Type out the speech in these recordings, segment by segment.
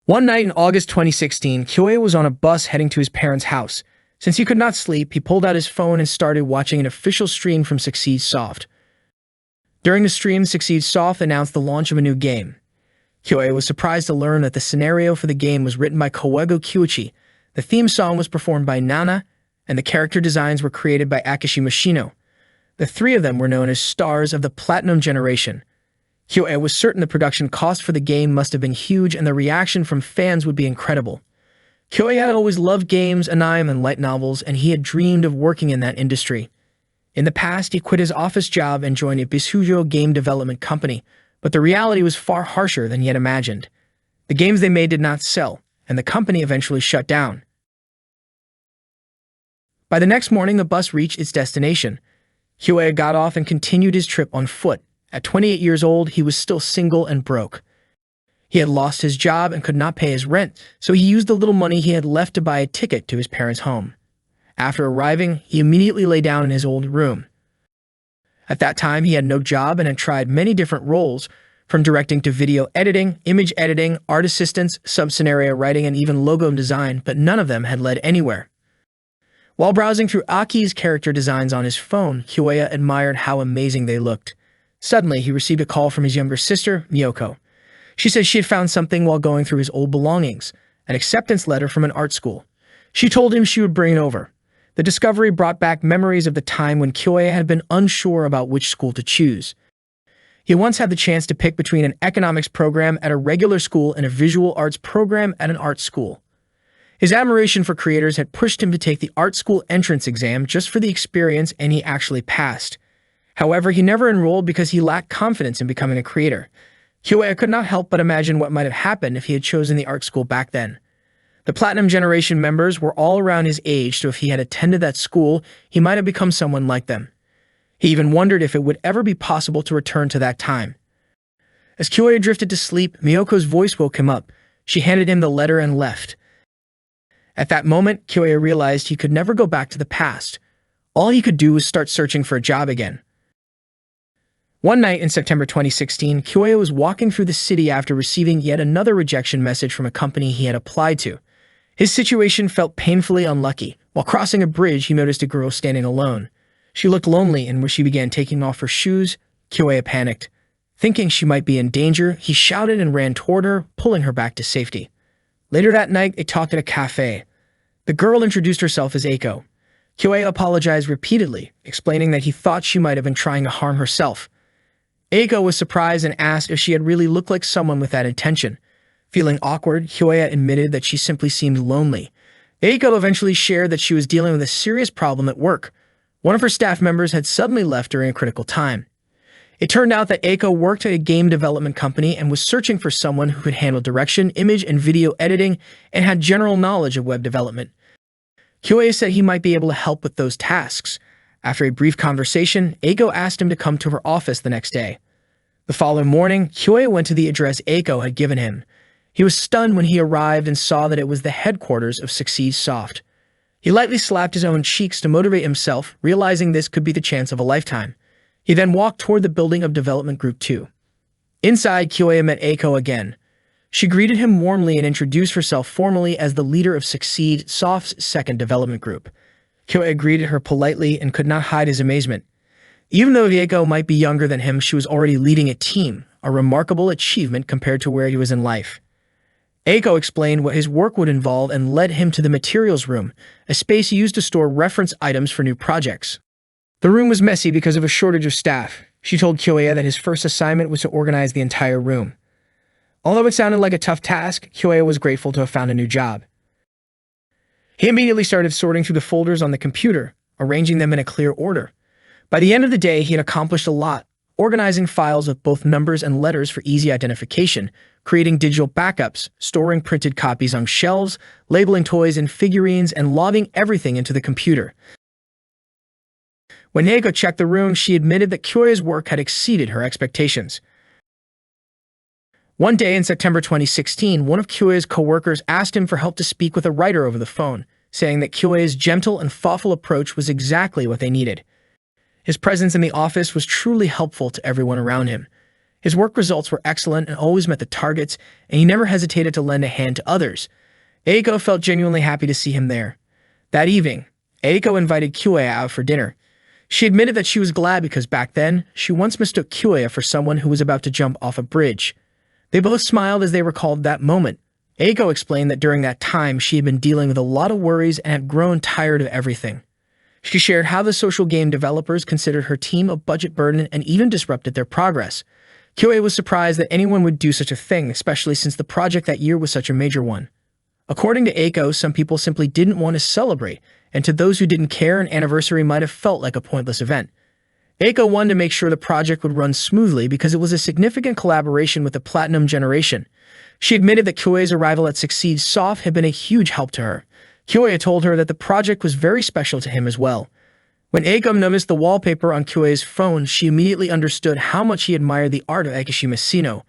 One night in August 2016, Kyoe was on a bus heading to his parents' house. Since he could not sleep, he pulled out his phone and started watching an official stream from Succeed Soft. During the stream, Succeed Soft announced the launch of a new game. Kyoe was surprised to learn that the scenario for the game was written by Koego Kyuichi, the theme song was performed by Nana, and the character designs were created by Akishi Mashino. The three of them were known as stars of the Platinum Generation. Kyoe was certain the production cost for the game must have been huge and the reaction from fans would be incredible. Kyoe had always loved games, anime, and light novels, and he had dreamed of working in that industry. In the past, he quit his office job and joined a Bisujo game development company, but the reality was far harsher than he had imagined. The games they made did not sell, and the company eventually shut down. By the next morning, the bus reached its destination. Kyoe got off and continued his trip on foot. At 28 years old, he was still single and broke. He had lost his job and could not pay his rent, so he used the little money he had left to buy a ticket to his parents' home. After arriving, he immediately lay down in his old room. At that time, he had no job and had tried many different roles, from directing to video editing, image editing, art assistance, sub-scenario writing, and even logo design, but none of them had led anywhere. While browsing through Aki's character designs on his phone, Kyoe admired how amazing they looked. Suddenly, he received a call from his younger sister, Miyoko. She said she had found something while going through his old belongings, an acceptance letter from an art school. She told him she would bring it over. The discovery brought back memories of the time when Kyoe had been unsure about which school to choose. He once had the chance to pick between an economics program at a regular school and a visual arts program at an art school. His admiration for creators had pushed him to take the art school entrance exam just for the experience, and he actually passed. However, he never enrolled because he lacked confidence in becoming a creator. Kyoe could not help but imagine what might have happened if he had chosen the art school back then. The Platinum Generation members were all around his age, so if he had attended that school, he might have become someone like them. He even wondered if it would ever be possible to return to that time. As Kyoe drifted to sleep, Miyoko's voice woke him up. She handed him the letter and left. At that moment, Kyoe realized he could never go back to the past. All he could do was start searching for a job again. One night in September 2016, Kyoe was walking through the city after receiving yet another rejection message from a company he had applied to. His situation felt painfully unlucky. While crossing a bridge, he noticed a girl standing alone. She looked lonely, and when she began taking off her shoes, Kyoe panicked. Thinking she might be in danger, he shouted and ran toward her, pulling her back to safety. Later that night, they talked at a cafe. The girl introduced herself as Eiko. Kyoe apologized repeatedly, explaining that he thought she might have been trying to harm herself. Eiko was surprised and asked if she had really looked like someone with that intention. Feeling awkward, Kyoe admitted that she simply seemed lonely. Eiko eventually shared that she was dealing with a serious problem at work. One of her staff members had suddenly left during a critical time. It turned out that Eiko worked at a game development company and was searching for someone who could handle direction, image, and video editing and had general knowledge of web development. Kyoe said he might be able to help with those tasks. After a brief conversation, Eiko asked him to come to her office the next day. The following morning, Kyoe went to the address Eiko had given him. He was stunned when he arrived and saw that it was the headquarters of Succeed Soft. He lightly slapped his own cheeks to motivate himself, realizing this could be the chance of a lifetime. He then walked toward the building of Development Group 2. Inside, Kyoe met Eiko again. She greeted him warmly and introduced herself formally as the leader of Succeed Soft's second development group. Kyoe greeted her politely and could not hide his amazement. Even though Eiko might be younger than him, she was already leading a team, a remarkable achievement compared to where he was in life. Eiko explained what his work would involve and led him to the materials room, a space used to store reference items for new projects. The room was messy because of a shortage of staff. She told Kyoe that his first assignment was to organize the entire room. Although it sounded like a tough task, Kyoe was grateful to have found a new job. He immediately started sorting through the folders on the computer, arranging them in a clear order. By the end of the day, he had accomplished a lot, organizing files with both numbers and letters for easy identification, creating digital backups, storing printed copies on shelves, labeling toys and figurines, and logging everything into the computer. When Eiko checked the room, she admitted that Kyoe's work had exceeded her expectations. One day in September 2016, one of Kyoe's co-workers asked him for help to speak with a writer over the phone, saying that Kyoe's gentle and thoughtful approach was exactly what they needed. His presence in the office was truly helpful to everyone around him. His work results were excellent and always met the targets, and he never hesitated to lend a hand to others. Eiko felt genuinely happy to see him there. That evening, Eiko invited Kyoya out for dinner. She admitted that she was glad because back then, she once mistook Kyoya for someone who was about to jump off a bridge. They both smiled as they recalled that moment. Eiko explained that during that time, she had been dealing with a lot of worries and had grown tired of everything. She shared how the social game developers considered her team a budget burden and even disrupted their progress. Kyoya was surprised that anyone would do such a thing, especially since the project that year was such a major one. According to Eiko, some people simply didn't want to celebrate, and to those who didn't care, an anniversary might have felt like a pointless event. Eiko wanted to make sure the project would run smoothly because it was a significant collaboration with the Platinum Generation. She admitted that Kyoya's arrival at Succeed Soft had been a huge help to her. Kyoya told her that the project was very special to him as well. When Eiko noticed the wallpaper on Kyoya's phone, she immediately understood how much he admired the art of Akishima Sino.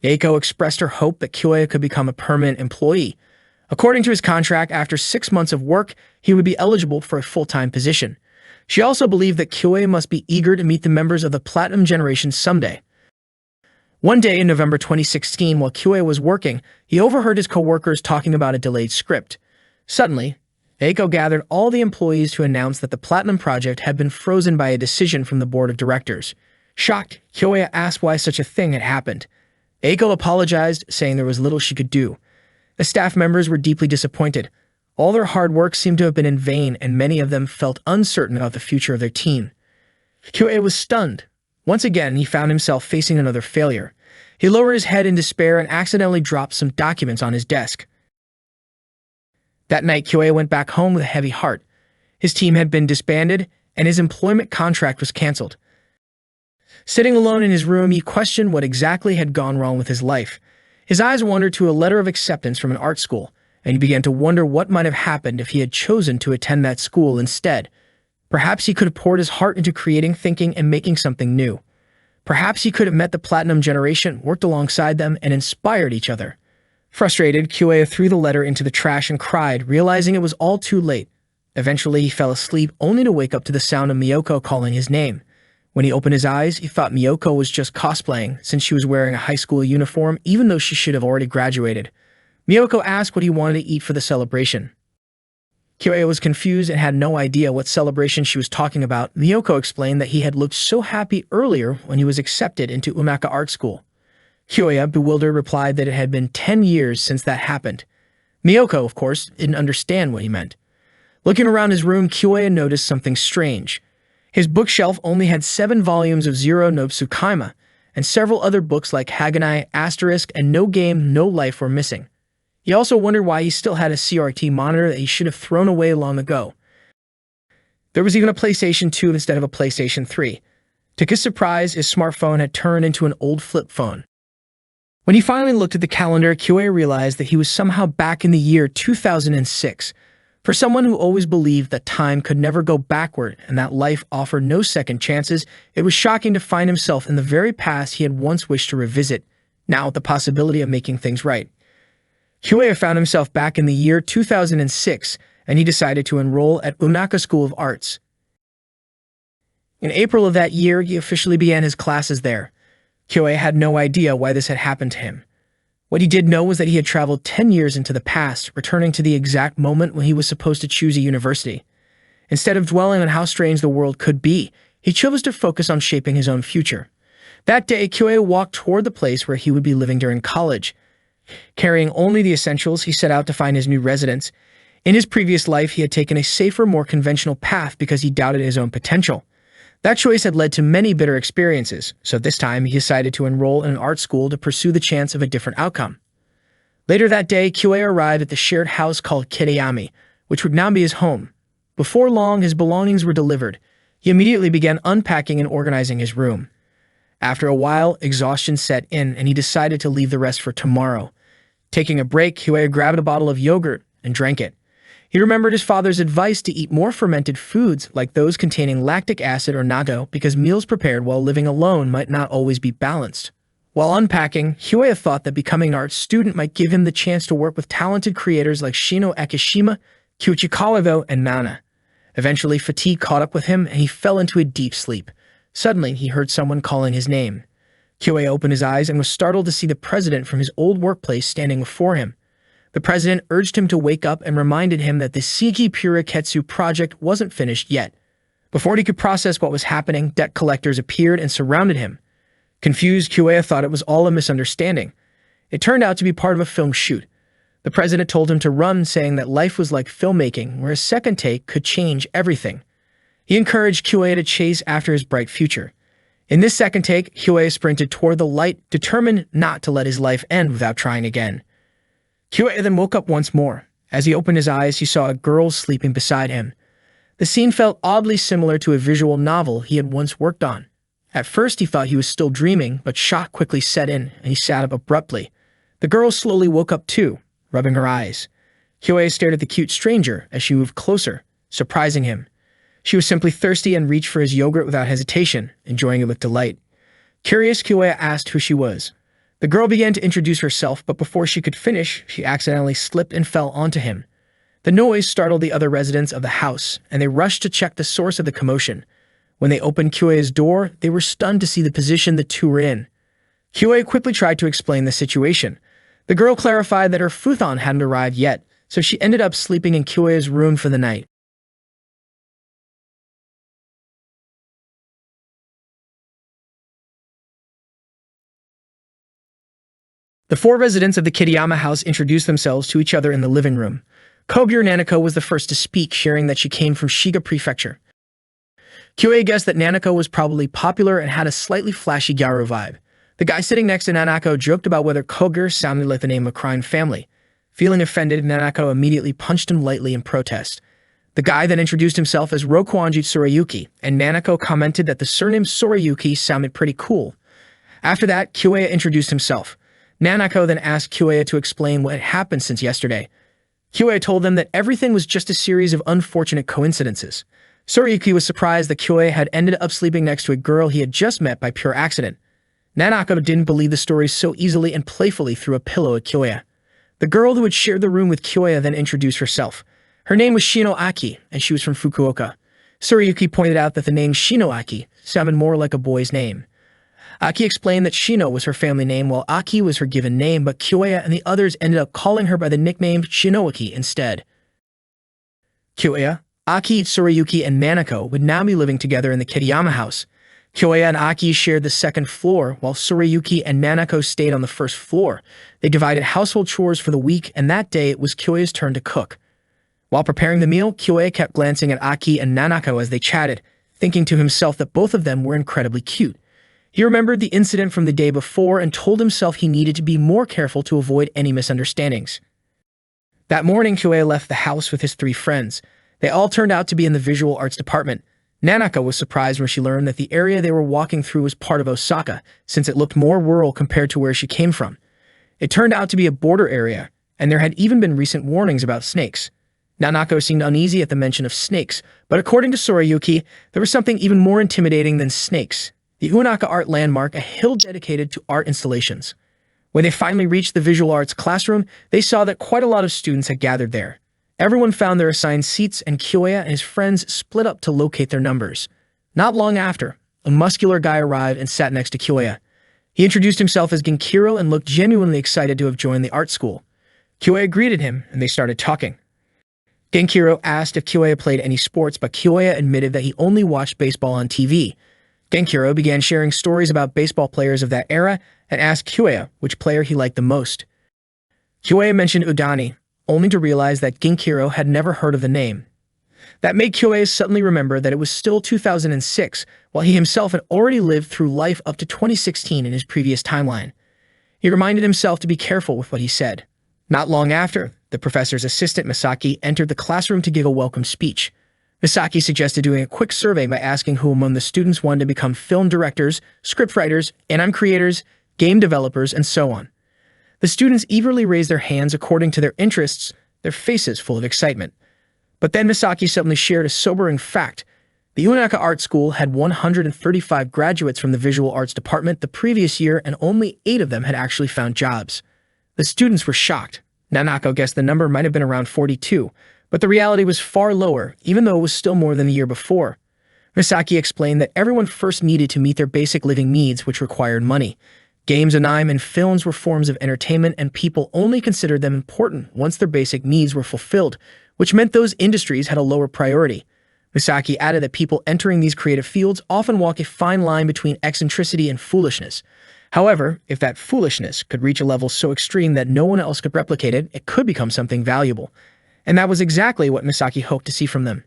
Eiko expressed her hope that Kyoya could become a permanent employee. According to his contract, after 6 months of work, he would be eligible for a full-time position. She also believed that Kyoya must be eager to meet the members of the Platinum Generation someday. One day in November 2016, while Kyoya was working, he overheard his coworkers talking about a delayed script. Suddenly, Eiko gathered all the employees to announce that the Platinum Project had been frozen by a decision from the board of directors. Shocked, Kyoya asked why such a thing had happened. Eiko apologized, saying there was little she could do. The staff members were deeply disappointed. All their hard work seemed to have been in vain, and many of them felt uncertain about the future of their team. Kyoya was stunned. Once again, he found himself facing another failure. He lowered his head in despair and accidentally dropped some documents on his desk. That night, Kyoya went back home with a heavy heart. His team had been disbanded, and his employment contract was canceled. Sitting alone in his room, he questioned what exactly had gone wrong with his life. His eyes wandered to a letter of acceptance from an art school, and he began to wonder what might have happened if he had chosen to attend that school instead. Perhaps he could have poured his heart into creating, thinking, and making something new. Perhaps he could have met the Platinum Generation, worked alongside them, and inspired each other. Frustrated, Kyoya threw the letter into the trash and cried, realizing it was all too late. Eventually, he fell asleep, only to wake up to the sound of Miyoko calling his name. When he opened his eyes, he thought Miyoko was just cosplaying, since she was wearing a high school uniform, even though she should have already graduated. Miyoko asked what he wanted to eat for the celebration. Kyoya was confused and had no idea what celebration she was talking about. Miyoko explained that he had looked so happy earlier when he was accepted into Umaka Art School. Kyoya, bewildered, replied that it had been 10 years since that happened. Miyoko, of course, didn't understand what he meant. Looking around his room, Kyoya noticed something strange. His bookshelf only had 7 volumes of Zero no Tsukaima, and several other books like Haganai, Asterisk, and No Game, No Life were missing. He also wondered why he still had a CRT monitor that he should have thrown away long ago. There was even a PlayStation 2 instead of a PlayStation 3. To his surprise, his smartphone had turned into an old flip phone. When he finally looked at the calendar, Kyoya realized that he was somehow back in the year 2006. For someone who always believed that time could never go backward and that life offered no second chances, it was shocking to find himself in the very past he had once wished to revisit, now with the possibility of making things right. Kyoya found himself back in the year 2006, and he decided to enroll at Umaka School of Arts. In April of that year, he officially began his classes there. Kyoya had no idea why this had happened to him. What he did know was that he had traveled 10 years into the past, returning to the exact moment when he was supposed to choose a university. Instead of dwelling on how strange the world could be, he chose to focus on shaping his own future. That day, Kyoya walked toward the place where he would be living during college. Carrying only the essentials, he set out to find his new residence. In his previous life, he had taken a safer, more conventional path because he doubted his own potential. That choice had led to many bitter experiences, so this time he decided to enroll in an art school to pursue the chance of a different outcome. Later that day, Kyoya arrived at the shared house called Kiriyami, which would now be his home. Before long, his belongings were delivered. He immediately began unpacking and organizing his room. After a while, exhaustion set in, and he decided to leave the rest for tomorrow. Taking a break, Kyoya grabbed a bottle of yogurt and drank it. He remembered his father's advice to eat more fermented foods like those containing lactic acid or natto because meals prepared while living alone might not always be balanced. While unpacking, Kyoya thought that becoming an art student might give him the chance to work with talented creators like Shino Akishima, Kyuichi Kawago, and Nana. Eventually, fatigue caught up with him and he fell into a deep sleep. Suddenly, he heard someone calling his name. Kyoei opened his eyes and was startled to see the president from his old workplace standing before him. The president urged him to wake up and reminded him that the Seiki Puriketsu project wasn't finished yet. Before he could process what was happening, debt collectors appeared and surrounded him. Confused, Kyoei thought it was all a misunderstanding. It turned out to be part of a film shoot. The president told him to run, saying that life was like filmmaking, where a second take could change everything. He encouraged Kyoei to chase after his bright future. In this second take, Kyoei sprinted toward the light, determined not to let his life end without trying again. Kyoei then woke up once more. As he opened his eyes, he saw a girl sleeping beside him. The scene felt oddly similar to a visual novel he had once worked on. At first, he thought he was still dreaming, but shock quickly set in, and he sat up abruptly. The girl slowly woke up too, rubbing her eyes. Kyoei stared at the cute stranger as she moved closer, surprising him. She was simply thirsty and reached for his yogurt without hesitation, enjoying it with delight. Curious, Kyoei asked who she was. The girl began to introduce herself, but before she could finish, she accidentally slipped and fell onto him. The noise startled the other residents of the house, and they rushed to check the source of the commotion. When they opened Kyoei's door, they were stunned to see the position the two were in. Kyoei quickly tried to explain the situation. The girl clarified that her futon hadn't arrived yet, so she ended up sleeping in Kyoei's room for the night. The four residents of the Kitayama house introduced themselves to each other in the living room. Kogure Nanako was the first to speak, sharing that she came from Shiga Prefecture. Kyoei guessed that Nanako was probably popular and had a slightly flashy Gyaru vibe. The guy sitting next to Nanako joked about whether Kogure sounded like the name of a crime family. Feeling offended, Nanako immediately punched him lightly in protest. The guy then introduced himself as Rokuanji Tsurayuki, and Nanako commented that the surname Tsurayuki sounded pretty cool. After that, Kyoei introduced himself. Nanako then asked Kyoei to explain what had happened since yesterday. Kyoei told them that everything was just a series of unfortunate coincidences. Tsurayuki was surprised that Kyoei had ended up sleeping next to a girl he had just met by pure accident. Nanako didn't believe the story so easily and playfully threw a pillow at Kyoei. The girl who had shared the room with Kyoei then introduced herself. Her name was Shino Aki, and she was from Fukuoka. Tsurayuki pointed out that the name Shino Aki sounded more like a boy's name. Aki explained that Shino was her family name while Aki was her given name, but Kyoei and the others ended up calling her by the nickname Shinoaki instead. Kyoei, Aki, Tsurayuki, and Nanako would now be living together in the Kitayama house. Kyoei and Aki shared the second floor, while Tsurayuki and Nanako stayed on the first floor. They divided household chores for the week, and that day it was Kyoei's turn to cook. While preparing the meal, Kyoei kept glancing at Aki and Nanako as they chatted, thinking to himself that both of them were incredibly cute. He remembered the incident from the day before and told himself he needed to be more careful to avoid any misunderstandings. That morning, Kyoei left the house with his three friends. They all turned out to be in the visual arts department. Nanako was surprised when she learned that the area they were walking through was part of Osaka, since it looked more rural compared to where she came from. It turned out to be a border area, and there had even been recent warnings about snakes. Nanako seemed uneasy at the mention of snakes, but according to Tsurayuki, there was something even more intimidating than snakes. The Unaka Art Landmark, a hill dedicated to art installations. When they finally reached the visual arts classroom, they saw that quite a lot of students had gathered there. Everyone found their assigned seats, and Kyoei and his friends split up to locate their numbers. Not long after, a muscular guy arrived and sat next to Kyoei. He introduced himself as Genkiro and looked genuinely excited to have joined the art school. Kyoei greeted him, and they started talking. Genkiro asked if Kyoei played any sports, but Kyoei admitted that he only watched baseball on TV. Genkiro began sharing stories about baseball players of that era and asked Kyoei which player he liked the most. Kyoei mentioned Udani, only to realize that Genkiro had never heard of the name. That made Kyoei suddenly remember that it was still 2006, while he himself had already lived through life up to 2016 in his previous timeline. He reminded himself to be careful with what he said. Not long after, the professor's assistant Misaki entered the classroom to give a welcome speech. Misaki suggested doing a quick survey by asking who among the students wanted to become film directors, scriptwriters, anime creators, game developers, and so on. The students eagerly raised their hands according to their interests, their faces full of excitement. But then Misaki suddenly shared a sobering fact. The Unaka Art School had 135 graduates from the visual arts department the previous year, and only 8 of them had actually found jobs. The students were shocked. Nanako guessed the number might have been around 42, but the reality was far lower, even though it was still more than the year before. Misaki explained that everyone first needed to meet their basic living needs, which required money. Games, anime, and films were forms of entertainment, and people only considered them important once their basic needs were fulfilled, which meant those industries had a lower priority. Misaki added that people entering these creative fields often walk a fine line between eccentricity and foolishness. However, if that foolishness could reach a level so extreme that no one else could replicate it, it could become something valuable. And that was exactly what Misaki hoped to see from them.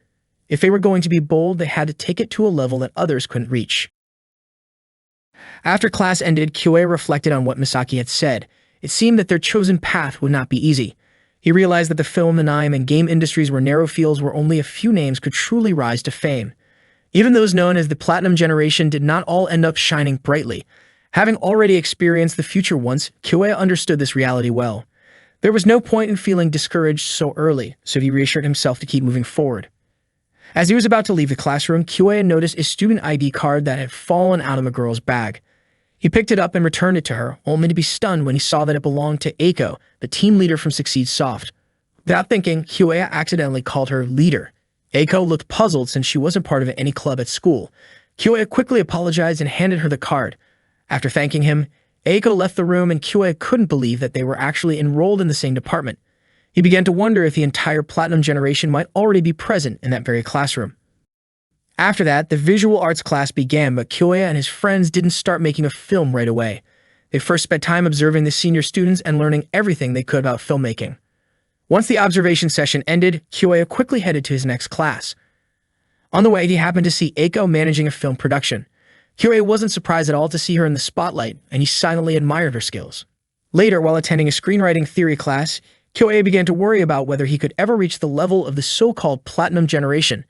If they were going to be bold, they had to take it to a level that others couldn't reach. After class ended, Kyoei reflected on what Misaki had said. It seemed that their chosen path would not be easy. He realized that the film, anime, and game industries were narrow fields where only a few names could truly rise to fame. Even those known as the Platinum Generation did not all end up shining brightly. Having already experienced the future once, Kyoei understood this reality well. There was no point in feeling discouraged so early, so he reassured himself to keep moving forward. As he was about to leave the classroom, Kyoei noticed a student ID card that had fallen out of a girl's bag. He picked it up and returned it to her, only to be stunned when he saw that it belonged to Eiko, the team leader from Succeed Soft. Without thinking, Kyoei accidentally called her leader. Eiko looked puzzled since she wasn't part of any club at school. Kyoei quickly apologized and handed her the card. After thanking him, Eiko left the room and Kyoei couldn't believe that they were actually enrolled in the same department. He began to wonder if the entire Platinum Generation might already be present in that very classroom. After that, the visual arts class began, but Kyoei and his friends didn't start making a film right away. They first spent time observing the senior students and learning everything they could about filmmaking. Once the observation session ended, Kyoei quickly headed to his next class. On the way, he happened to see Eiko managing a film production. Kyoei wasn't surprised at all to see her in the spotlight, and he silently admired her skills. Later, while attending a screenwriting theory class, Kyoei began to worry about whether he could ever reach the level of the so-called Platinum Generation.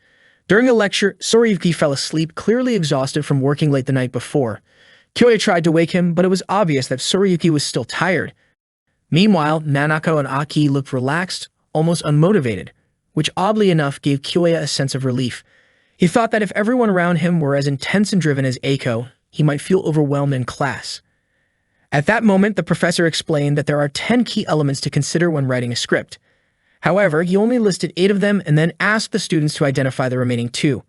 During a lecture, Soriyuki fell asleep, clearly exhausted from working late the night before. Kyoei tried to wake him, but it was obvious that Soriyuki was still tired. Meanwhile, Nanako and Aki looked relaxed, almost unmotivated, which oddly enough gave Kyoei a sense of relief. He thought that if everyone around him were as intense and driven as Eiko, he might feel overwhelmed in class. At that moment, the professor explained that there are 10 key elements to consider when writing a script. However, he only listed 8 of them and then asked the students to identify the remaining 2.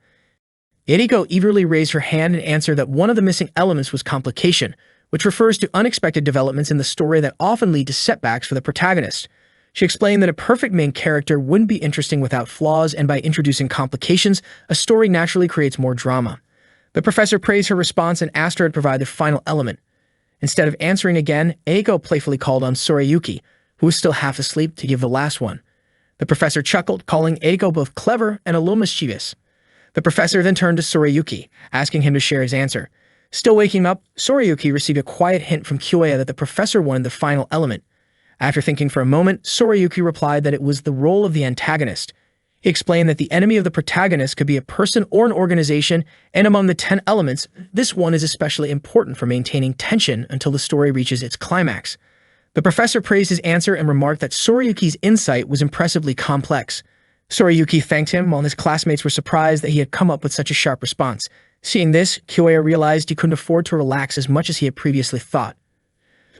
Eriko eagerly raised her hand and answered that one of the missing elements was complication, which refers to unexpected developments in the story that often lead to setbacks for the protagonist. She explained that a perfect main character wouldn't be interesting without flaws, and by introducing complications, a story naturally creates more drama. The professor praised her response and asked her to provide the final element. Instead of answering again, Eiko playfully called on Soriyuki, who was still half asleep, to give the last one. The professor chuckled, calling Eiko both clever and a little mischievous. The professor then turned to Soriyuki, asking him to share his answer. Still waking up, Soriyuki received a quiet hint from Kyoei that the professor wanted the final element. After thinking for a moment, Soriyuki replied that it was the role of the antagonist. He explained that the enemy of the protagonist could be a person or an organization, and among the 10 elements, this one is especially important for maintaining tension until the story reaches its climax. The professor praised his answer and remarked that Soriyuki's insight was impressively complex. Soriyuki thanked him, while his classmates were surprised that he had come up with such a sharp response. Seeing this, Kyoei realized he couldn't afford to relax as much as he had previously thought.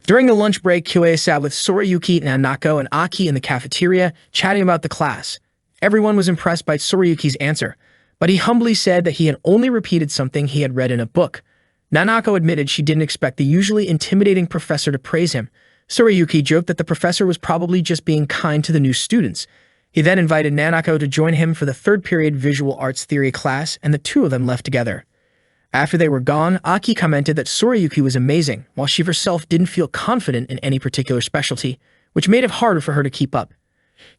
During the lunch break, Kyoei sat with Soriyuki, Nanako, and Aki in the cafeteria, chatting about the class. Everyone was impressed by Soriyuki's answer, but he humbly said that he had only repeated something he had read in a book. Nanako admitted she didn't expect the usually intimidating professor to praise him. Soriyuki joked that the professor was probably just being kind to the new students. He then invited Nanako to join him for the third period visual arts theory class, and the two of them left together. After they were gone, Aki commented that Soriyuki was amazing, while she herself didn't feel confident in any particular specialty, which made it harder for her to keep up.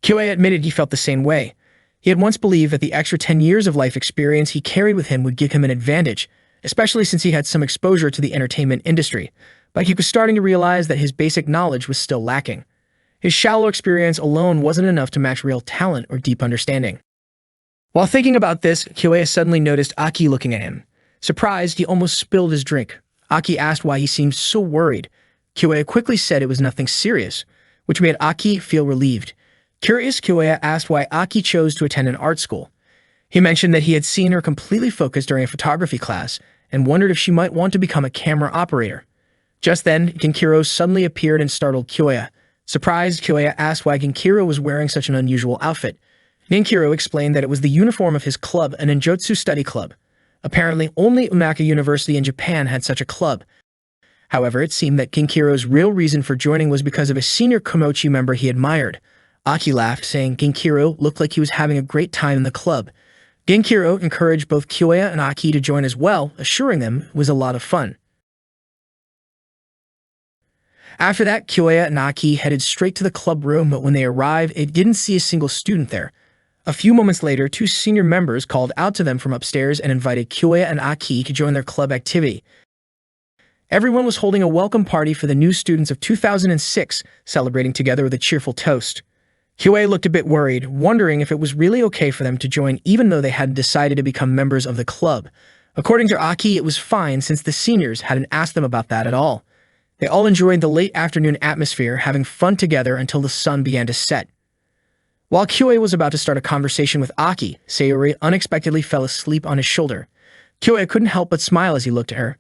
Kyoei admitted he felt the same way. He had once believed that the extra 10 years of life experience he carried with him would give him an advantage, especially since he had some exposure to the entertainment industry, but he was starting to realize that his basic knowledge was still lacking. His shallow experience alone wasn't enough to match real talent or deep understanding. While thinking about this, Kyoei suddenly noticed Aki looking at him. Surprised, he almost spilled his drink. Aki asked why he seemed so worried. Kyoei quickly said it was nothing serious, which made Aki feel relieved. Curious, Kyoei asked why Aki chose to attend an art school. He mentioned that he had seen her completely focused during a photography class and wondered if she might want to become a camera operator. Just then, Genkiro suddenly appeared and startled Kyoei. Surprised, Kyoei asked why Genkiro was wearing such an unusual outfit. Genkiro explained that it was the uniform of his club, an Ninjutsu study club. Apparently, only Umaka University in Japan had such a club. However, it seemed that Ginkiro's real reason for joining was because of a senior Komochi member he admired. Aki laughed, saying Ginkiro looked like he was having a great time in the club. Ginkiro encouraged both Kyoya and Aki to join as well, assuring them it was a lot of fun. After that, Kyoya and Aki headed straight to the club room, but when they arrived, it didn't see a single student there. A few moments later, two senior members called out to them from upstairs and invited Kyoya and Aki to join their club activity. Everyone was holding a welcome party for the new students of 2006, celebrating together with a cheerful toast. Kyoya looked a bit worried, wondering if it was really okay for them to join even though they hadn't decided to become members of the club. According to Aki, it was fine since the seniors hadn't asked them about that at all. They all enjoyed the late afternoon atmosphere, having fun together until the sun began to set. While Kyoya was about to start a conversation with Aki, Sayori unexpectedly fell asleep on his shoulder. Kyoya couldn't help but smile as he looked at her.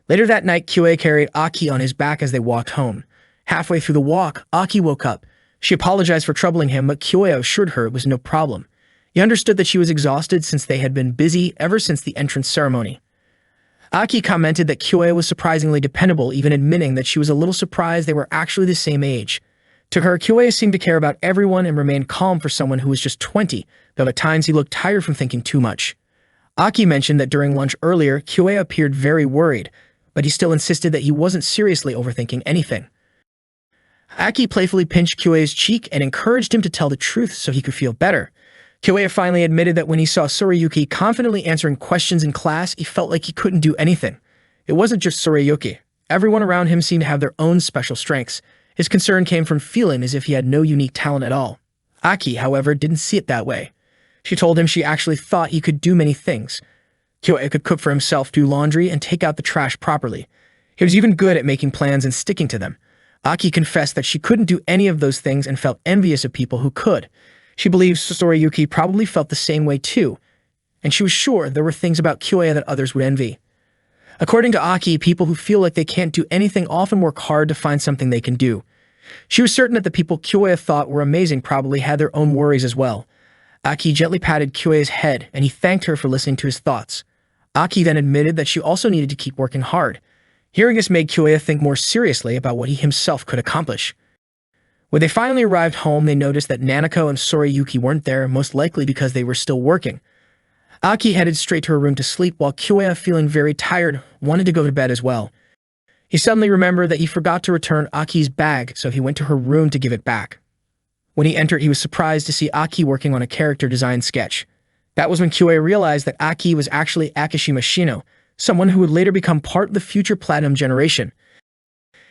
Later that night, Kyoya carried Aki on his back as they walked home. Halfway through the walk, Aki woke up. She apologized for troubling him, but Kyoya assured her it was no problem. He understood that she was exhausted since they had been busy ever since the entrance ceremony. Aki commented that Kyoya was surprisingly dependable, even admitting that she was a little surprised they were actually the same age. To her, Kyoya seemed to care about everyone and remained calm for someone who was just 20, though at times he looked tired from thinking too much. Aki mentioned that during lunch earlier, Kyoya appeared very worried, but he still insisted that he wasn't seriously overthinking anything. Aki playfully pinched Kyoya's cheek and encouraged him to tell the truth so he could feel better. Kyoya finally admitted that when he saw Tsurayuki confidently answering questions in class, he felt like he couldn't do anything. It wasn't just Tsurayuki. Everyone around him seemed to have their own special strengths. His concern came from feeling as if he had no unique talent at all. Aki, however, didn't see it that way. She told him she actually thought he could do many things. Kyoya could cook for himself, do laundry, and take out the trash properly. He was even good at making plans and sticking to them. Aki confessed that she couldn't do any of those things and felt envious of people who could. She believed Tsurayuki probably felt the same way too, and she was sure there were things about Kyoya that others would envy. According to Aki, people who feel like they can't do anything often work hard to find something they can do. She was certain that the people Kyoya thought were amazing probably had their own worries as well. Aki gently patted Kyoya's head, and he thanked her for listening to his thoughts. Aki then admitted that she also needed to keep working hard. Hearing this made Kyoya think more seriously about what he himself could accomplish. When they finally arrived home, they noticed that Nanako and Tsurayuki weren't there, most likely because they were still working. Aki headed straight to her room to sleep, while Kyoya, feeling very tired, wanted to go to bed as well. He suddenly remembered that he forgot to return Aki's bag, so he went to her room to give it back. When he entered, he was surprised to see Aki working on a character design sketch. That was when Kyoya realized that Aki was actually Akishima Shino, someone who would later become part of the future Platinum generation.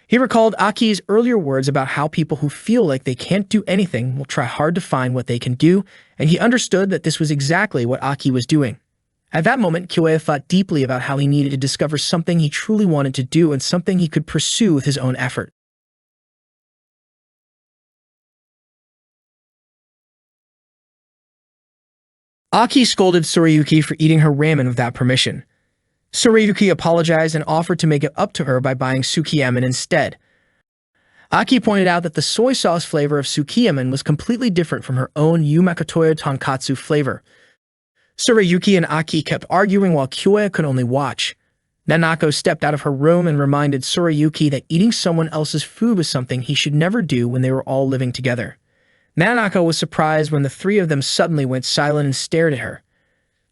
He recalled Aki's earlier words about how people who feel like they can't do anything will try hard to find what they can do, and he understood that this was exactly what Aki was doing. At that moment, Kyoya thought deeply about how he needed to discover something he truly wanted to do and something he could pursue with his own effort. Aki scolded Tsurayuki for eating her ramen without permission. Tsurayuki apologized and offered to make it up to her by buying sukiymen instead. Aki pointed out that the soy sauce flavor of sukiymen was completely different from her own Yumakatoya tonkatsu flavor. Tsurayuki and Aki kept arguing while Kyoya could only watch. Nanako stepped out of her room and reminded Tsurayuki that eating someone else's food was something he should never do when they were all living together. Nanako was surprised when the three of them suddenly went silent and stared at her.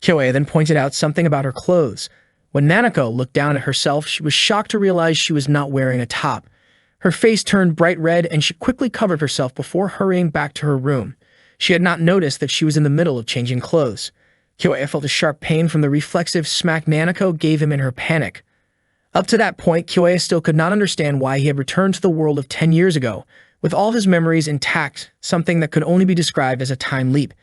Kyoya then pointed out something about her clothes. When Nanako looked down at herself, she was shocked to realize she was not wearing a top. Her face turned bright red and she quickly covered herself before hurrying back to her room. She had not noticed that she was in the middle of changing clothes. Kyoya felt a sharp pain from the reflexive smack Nanako gave him in her panic. Up to that point, Kyoya still could not understand why he had returned to the world of 10 years ago, with all his memories intact, something that could only be described as a time leap.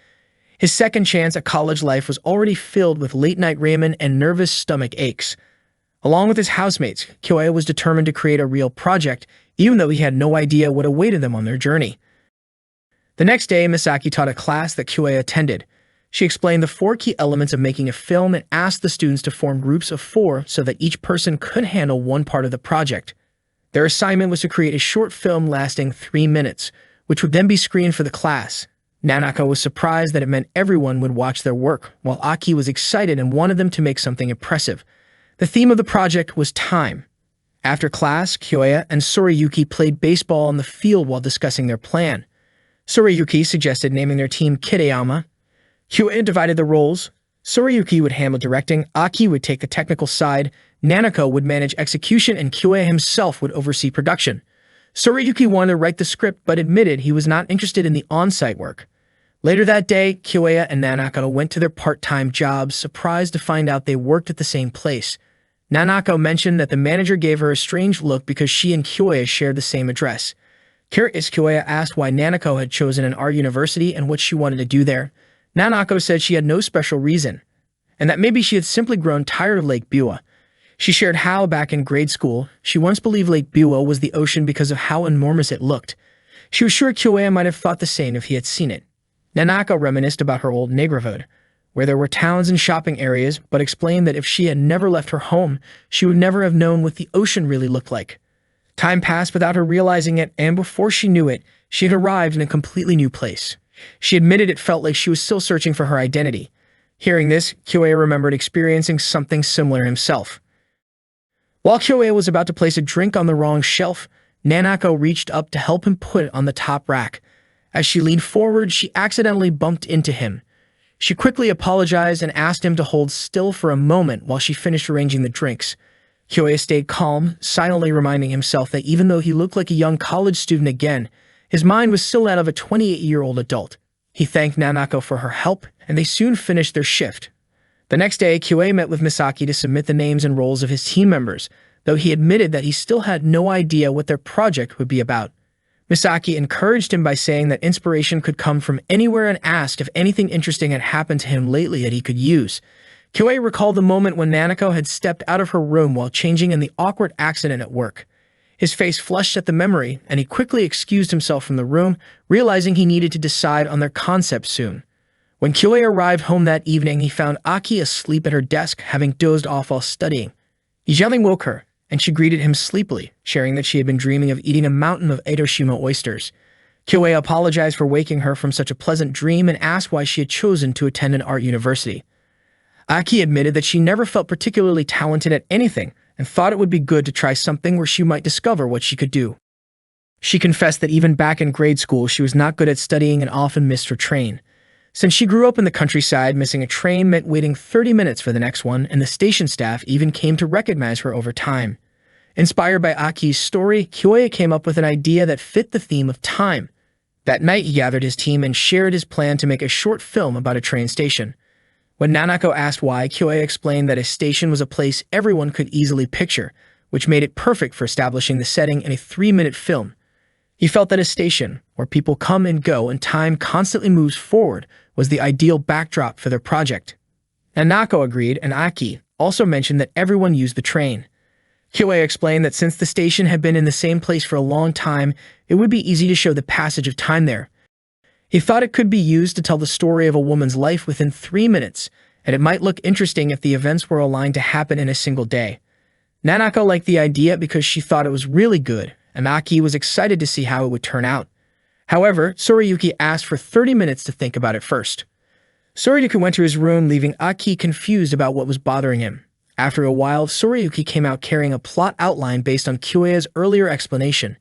His second chance at college life was already filled with late-night ramen and nervous stomach aches. Along with his housemates, Kyoya was determined to create a real project, even though he had no idea what awaited them on their journey. The next day, Misaki taught a class that Kyoya attended. She explained the 4 key elements of making a film and asked the students to form groups of 4 so that each person could handle one part of the project. Their assignment was to create a short film lasting 3 minutes, which would then be screened for the class. Nanako was surprised that it meant everyone would watch their work, while Aki was excited and wanted them to make something impressive. The theme of the project was time. After class, Kyoya and Sorayuki played baseball on the field while discussing their plan. Sorayuki suggested naming their team Kitayama. Kyoya divided the roles. Sorayuki would handle directing, Aki would take the technical side, Nanako would manage execution, and Kyoya himself would oversee production. Sorayuki wanted to write the script but admitted he was not interested in the on-site work. Later that day, Kyoya and Nanako went to their part-time jobs, surprised to find out they worked at the same place. Nanako mentioned that the manager gave her a strange look because she and Kyoya shared the same address. Curious, Kyoya asked why Nanako had chosen an art university and what she wanted to do there. Nanako said she had no special reason, and that maybe she had simply grown tired of Lake Biwa. She shared how, back in grade school, she once believed Lake Biwa was the ocean because of how enormous it looked. She was sure Kyoya might have thought the same if he had seen it. Nanako reminisced about her old neighborhood, where there were towns and shopping areas, but explained that if she had never left her home, she would never have known what the ocean really looked like. Time passed without her realizing it, and before she knew it, she had arrived in a completely new place. She admitted it felt like she was still searching for her identity. Hearing this, Kyoya remembered experiencing something similar himself. While Kyoya was about to place a drink on the wrong shelf, Nanako reached up to help him put it on the top rack. As she leaned forward, she accidentally bumped into him. She quickly apologized and asked him to hold still for a moment while she finished arranging the drinks. Kyoya stayed calm, silently reminding himself that even though he looked like a young college student again, his mind was still that of a 28-year-old adult. He thanked Nanako for her help, and they soon finished their shift. The next day, Kyoya met with Misaki to submit the names and roles of his team members, though he admitted that he still had no idea what their project would be about. Misaki encouraged him by saying that inspiration could come from anywhere and asked if anything interesting had happened to him lately that he could use. Kyoya recalled the moment when Nanako had stepped out of her room while changing in the awkward accident at work. His face flushed at the memory, and he quickly excused himself from the room, realizing he needed to decide on their concept soon. When Kyoya arrived home that evening, he found Aki asleep at her desk, having dozed off while studying. He gently woke her, and she greeted him sleepily, sharing that she had been dreaming of eating a mountain of Edoshima oysters. Kyoya apologized for waking her from such a pleasant dream and asked why she had chosen to attend an art university. Aki admitted that she never felt particularly talented at anything and thought it would be good to try something where she might discover what she could do. She confessed that even back in grade school, she was not good at studying and often missed her train. Since she grew up in the countryside, missing a train meant waiting 30 minutes for the next one, and the station staff even came to recognize her over time. Inspired by Aki's story, Kyoya came up with an idea that fit the theme of time. That night, he gathered his team and shared his plan to make a short film about a train station. When Nanako asked why, Kyoya explained that a station was a place everyone could easily picture, which made it perfect for establishing the setting in a 3-minute film. He felt that a station, where people come and go and time constantly moves forward, was the ideal backdrop for their project. Nanako agreed, and Aki also mentioned that everyone used the train. Kyoya explained that since the station had been in the same place for a long time, it would be easy to show the passage of time there. He thought it could be used to tell the story of a woman's life within 3 minutes, and it might look interesting if the events were aligned to happen in a single day. Nanako liked the idea because she thought it was really good, and Aki was excited to see how it would turn out. However, Sorayuki asked for 30 minutes to think about it first. Sorayuki went to his room, leaving Aki confused about what was bothering him. After a while, Sorayuki came out carrying a plot outline based on Kyoya's earlier explanation.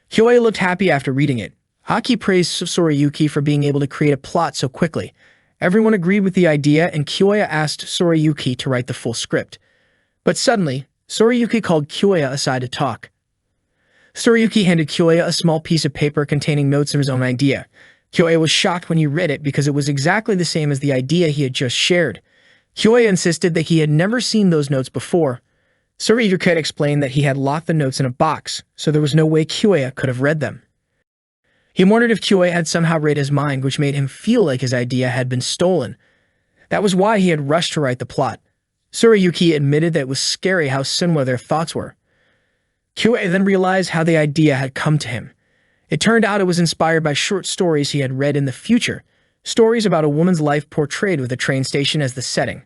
Kyoya looked happy after reading it. Aki praised Sorayuki for being able to create a plot so quickly. Everyone agreed with the idea, and Kyoya asked Sorayuki to write the full script. But suddenly, Sorayuki called Kyoya aside to talk. Sorayuki handed Kyoya a small piece of paper containing notes of his own idea. Kyoya was shocked when he read it because it was exactly the same as the idea he had just shared. Kyoya insisted that he had never seen those notes before. Sorayuki explained that he had locked the notes in a box, so there was no way Kyoya could have read them. He wondered if Kyoya had somehow read his mind, which made him feel like his idea had been stolen. That was why he had rushed to write the plot. Sorayuki admitted that it was scary how similar their thoughts were. Kyoya then realized how the idea had come to him. It turned out it was inspired by short stories he had read in the future, stories about a woman's life portrayed with a train station as the setting.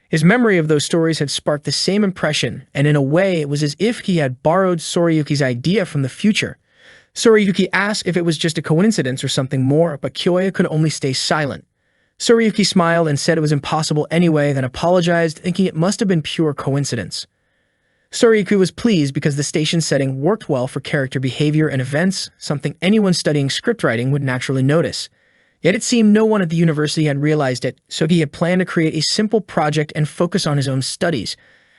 His memory of those stories had sparked the same impression, and in a way it was as if he had borrowed Sorayuki's idea from the future. Sorayuki asked if it was just a coincidence or something more, but Kyoya could only stay silent. Sorayuki smiled and said it was impossible anyway, then apologized, thinking it must have been pure coincidence. Sorayuki was pleased because the station setting worked well for character behavior and events, something anyone studying scriptwriting would naturally notice. Yet it seemed no one at the university had realized it, so he had planned to create a simple project and focus on his own studies.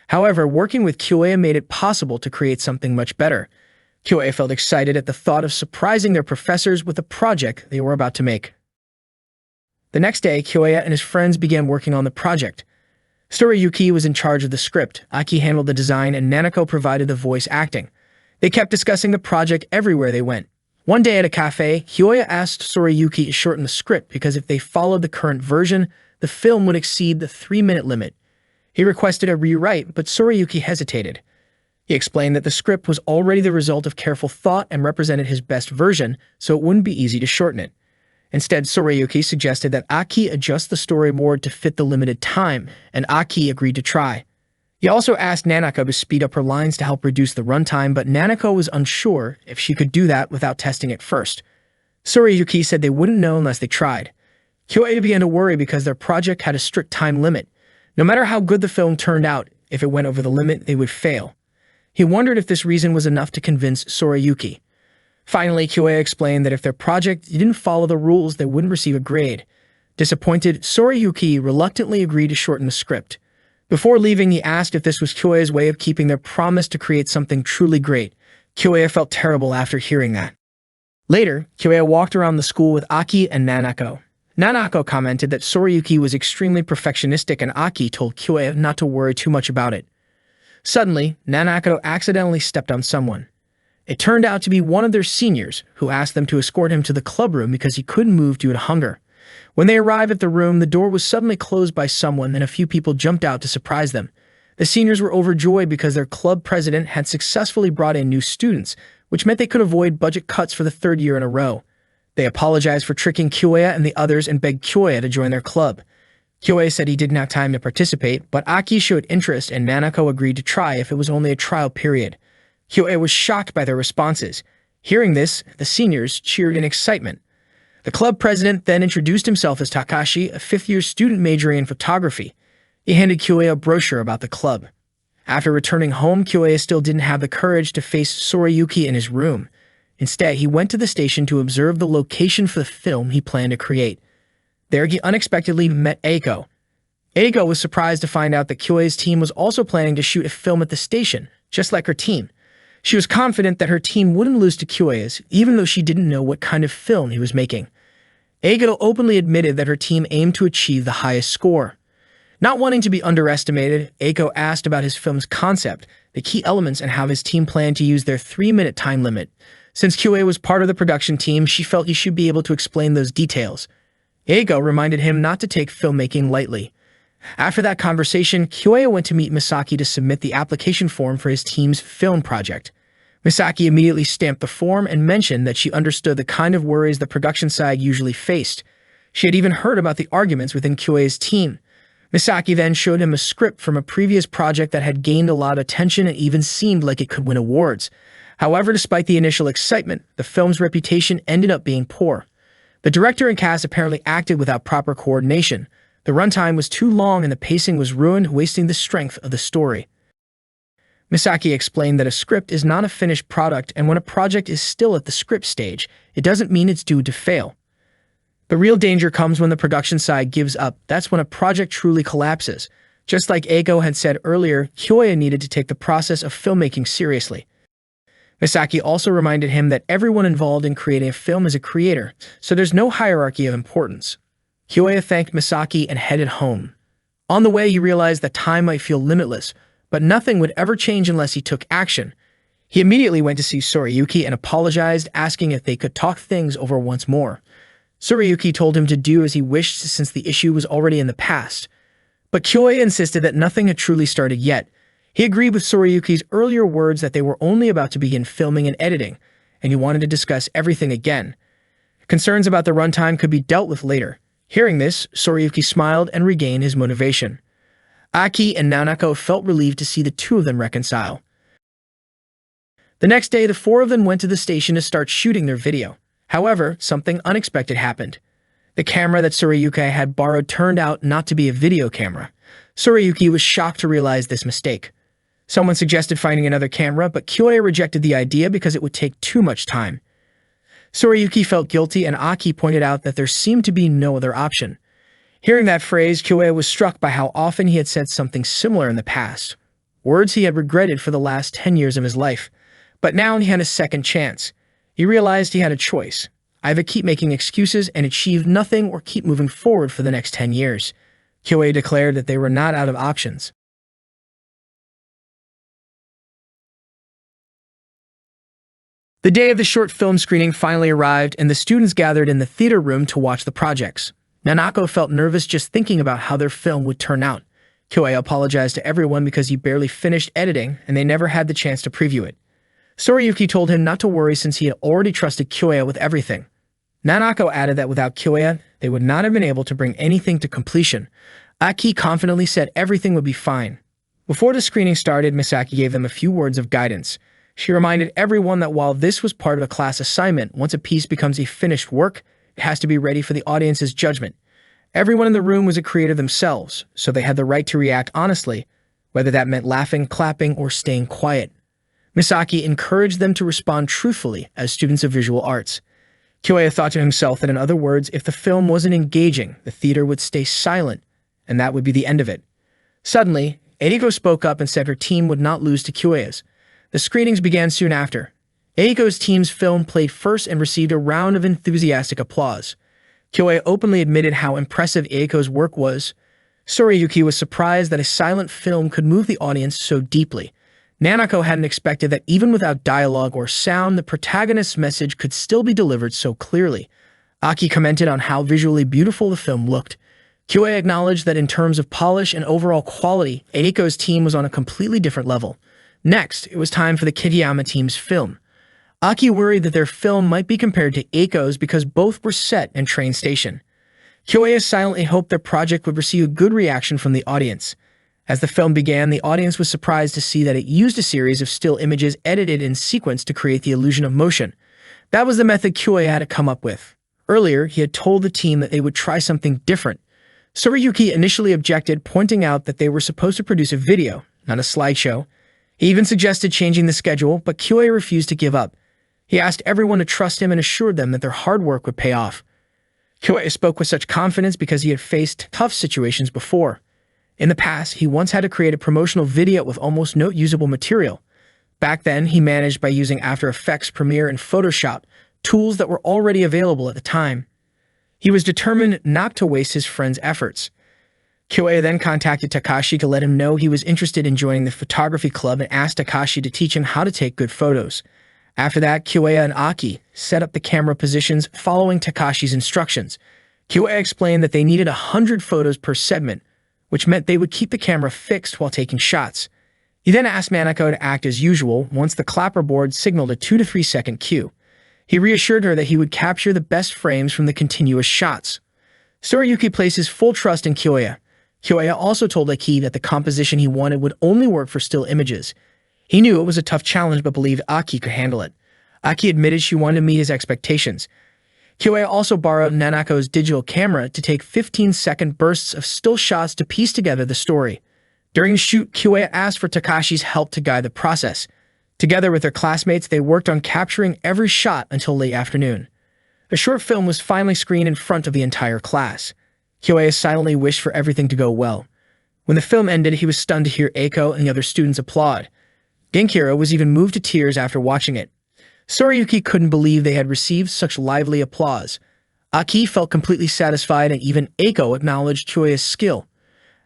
However, working with Kyoya made it possible to create something much better. Kyoya felt excited at the thought of surprising their professors with the project they were about to make. The next day, Kyoya and his friends began working on the project. Sorayuki was in charge of the script, Aki handled the design, and Nanako provided the voice acting. They kept discussing the project everywhere they went. One day at a cafe, Kyoya asked Sorayuki to shorten the script because if they followed the current version, the film would exceed the 3-minute limit. He requested a rewrite, but Sorayuki hesitated. He explained that the script was already the result of careful thought and represented his best version, so it wouldn't be easy to shorten it. Instead, Sorayuki suggested that Aki adjust the storyboard to fit the limited time, and Aki agreed to try. He also asked Nanako to speed up her lines to help reduce the runtime, but Nanako was unsure if she could do that without testing it first. Sorayuki said they wouldn't know unless they tried. Kyoya began to worry because their project had a strict time limit. No matter how good the film turned out, if it went over the limit, they would fail. He wondered if this reason was enough to convince Sorayuki. Finally, Kyoya explained that if their project didn't follow the rules, they wouldn't receive a grade. Disappointed, Sorayuki reluctantly agreed to shorten the script. Before leaving, he asked if this was Kyoya's way of keeping their promise to create something truly great. Kyoya felt terrible after hearing that. Later, Kyoya walked around the school with Aki and Nanako. Nanako commented that Sorayuki was extremely perfectionistic and Aki told Kyoya not to worry too much about it. Suddenly, Nanako accidentally stepped on someone. It turned out to be one of their seniors, who asked them to escort him to the club room because he couldn't move due to hunger. When they arrived at the room, the door was suddenly closed by someone and a few people jumped out to surprise them. The seniors were overjoyed because their club president had successfully brought in new students, which meant they could avoid budget cuts for the 3rd year in a row. They apologized for tricking Kyoya and the others and begged Kyoya to join their club. Kyoya said he didn't have time to participate, but Aki showed interest and Nanako agreed to try if it was only a trial period. Kyoya was shocked by their responses. Hearing this, the seniors cheered in excitement. The club president then introduced himself as Takashi, a 5th-year student majoring in photography. He handed Kyoya a brochure about the club. After returning home, Kyoya still didn't have the courage to face Sorayuki in his room. Instead, he went to the station to observe the location for the film he planned to create. There he unexpectedly met Eiko. Eiko was surprised to find out that Kyoya's team was also planning to shoot a film at the station, just like her team. She was confident that her team wouldn't lose to Kyoya's, even though she didn't know what kind of film he was making. Eiko openly admitted that her team aimed to achieve the highest score. Not wanting to be underestimated, Eiko asked about his film's concept, the key elements, and how his team planned to use their 3-minute time limit. Since Kyoya was part of the production team, she felt he should be able to explain those details. Eiko reminded him not to take filmmaking lightly. After that conversation, Kyoya went to meet Misaki to submit the application form for his team's film project. Misaki immediately stamped the form and mentioned that she understood the kind of worries the production side usually faced. She had even heard about the arguments within Kyoya's team. Misaki then showed him a script from a previous project that had gained a lot of attention and even seemed like it could win awards. However, despite the initial excitement, the film's reputation ended up being poor. The director and cast apparently acted without proper coordination. The runtime was too long and the pacing was ruined, wasting the strength of the story. Misaki explained that a script is not a finished product, and when a project is still at the script stage, it doesn't mean it's doomed to fail. The real danger comes when the production side gives up. That's when a project truly collapses. Just like Eiko had said earlier, Kyoya needed to take the process of filmmaking seriously. Misaki also reminded him that everyone involved in creating a film is a creator, so there's no hierarchy of importance. Kyoya thanked Misaki and headed home. On the way, he realized that time might feel limitless, but nothing would ever change unless he took action. He immediately went to see Sorayuki and apologized, asking if they could talk things over once more. Sorayuki told him to do as he wished since the issue was already in the past. But Kyoya insisted that nothing had truly started yet. He agreed with Sorayuki's earlier words that they were only about to begin filming and editing, and he wanted to discuss everything again. Concerns about the runtime could be dealt with later. Hearing this, Sorayuki smiled and regained his motivation. Aki and Nanako felt relieved to see the two of them reconcile. The next day, the four of them went to the station to start shooting their video. However, something unexpected happened. The camera that Tsurayuki had borrowed turned out not to be a video camera. Tsurayuki was shocked to realize this mistake. Someone suggested finding another camera, but Kyoya rejected the idea because it would take too much time. Tsurayuki felt guilty, and Aki pointed out that there seemed to be no other option. Hearing that phrase, Kyoya was struck by how often he had said something similar in the past, words he had regretted for the last 10 years of his life. But now he had a second chance. He realized he had a choice. Either keep making excuses and achieve nothing, or keep moving forward for the next 10 years. Kyoya declared that they were not out of options. The day of the short film screening finally arrived, and the students gathered in the theater room to watch the projects. Nanako felt nervous just thinking about how their film would turn out. Kyoya apologized to everyone because he barely finished editing and they never had the chance to preview it. Tsurayuki told him not to worry since he had already trusted Kyoya with everything. Nanako added that without Kyoya, they would not have been able to bring anything to completion. Aki confidently said everything would be fine. Before the screening started, Misaki gave them a few words of guidance. She reminded everyone that while this was part of a class assignment, once a piece becomes a finished work, it has to be ready for the audience's judgment. Everyone in the room was a creator themselves, so they had the right to react honestly, whether that meant laughing, clapping, or staying quiet. Misaki encouraged them to respond truthfully as students of visual arts. Kyoya thought to himself that in other words, if the film wasn't engaging, the theater would stay silent, and that would be the end of it. Suddenly, Eiko spoke up and said her team would not lose to Kyoya's. The screenings began soon after. Eiko's team's film played first and received a round of enthusiastic applause. Kyoya openly admitted how impressive Eiko's work was. Tsurayuki was surprised that a silent film could move the audience so deeply. Nanako hadn't expected that even without dialogue or sound, the protagonist's message could still be delivered so clearly. Aki commented on how visually beautiful the film looked. Kyoya acknowledged that in terms of polish and overall quality, Eiko's team was on a completely different level. Next, it was time for the Kitayama team's film. Aki worried that their film might be compared to Eiko's because both were set in train station. Kyoya silently hoped their project would receive a good reaction from the audience. As the film began, the audience was surprised to see that it used a series of still images edited in sequence to create the illusion of motion. That was the method Kyoya had to come up with. Earlier, he had told the team that they would try something different. Tsurayuki initially objected, pointing out that they were supposed to produce a video, not a slideshow. He even suggested changing the schedule, but Kyoya refused to give up. He asked everyone to trust him and assured them that their hard work would pay off. Kyoya spoke with such confidence because he had faced tough situations before. In the past, he once had to create a promotional video with almost no usable material. Back then, he managed by using After Effects, Premiere, and Photoshop, tools that were already available at the time. He was determined not to waste his friend's efforts. Kyoya then contacted Takashi to let him know he was interested in joining the photography club and asked Takashi to teach him how to take good photos. After that, Kyoya and Aki set up the camera positions following Takashi's instructions. Kyoya explained that they needed 100 photos per segment, which meant they would keep the camera fixed while taking shots. He then asked Nanako to act as usual once the clapperboard signaled a 2 to 3 second cue. He reassured her that he would capture the best frames from the continuous shots. Tsurayuki placed his full trust in Kyoya. Kyoya also told Aki that the composition he wanted would only work for still images. He knew it was a tough challenge but believed Aki could handle it. Aki admitted she wanted to meet his expectations. Kyoya also borrowed Nanako's digital camera to take 15-second bursts of still shots to piece together the story. During the shoot, Kyoya asked for Takashi's help to guide the process. Together with their classmates, they worked on capturing every shot until late afternoon. The short film was finally screened in front of the entire class. Kyoya silently wished for everything to go well. When the film ended, he was stunned to hear Eiko and the other students applaud. Genkiro was even moved to tears after watching it. Tsurayuki couldn't believe they had received such lively applause. Aki felt completely satisfied, and even Eiko acknowledged Kyoya's skill.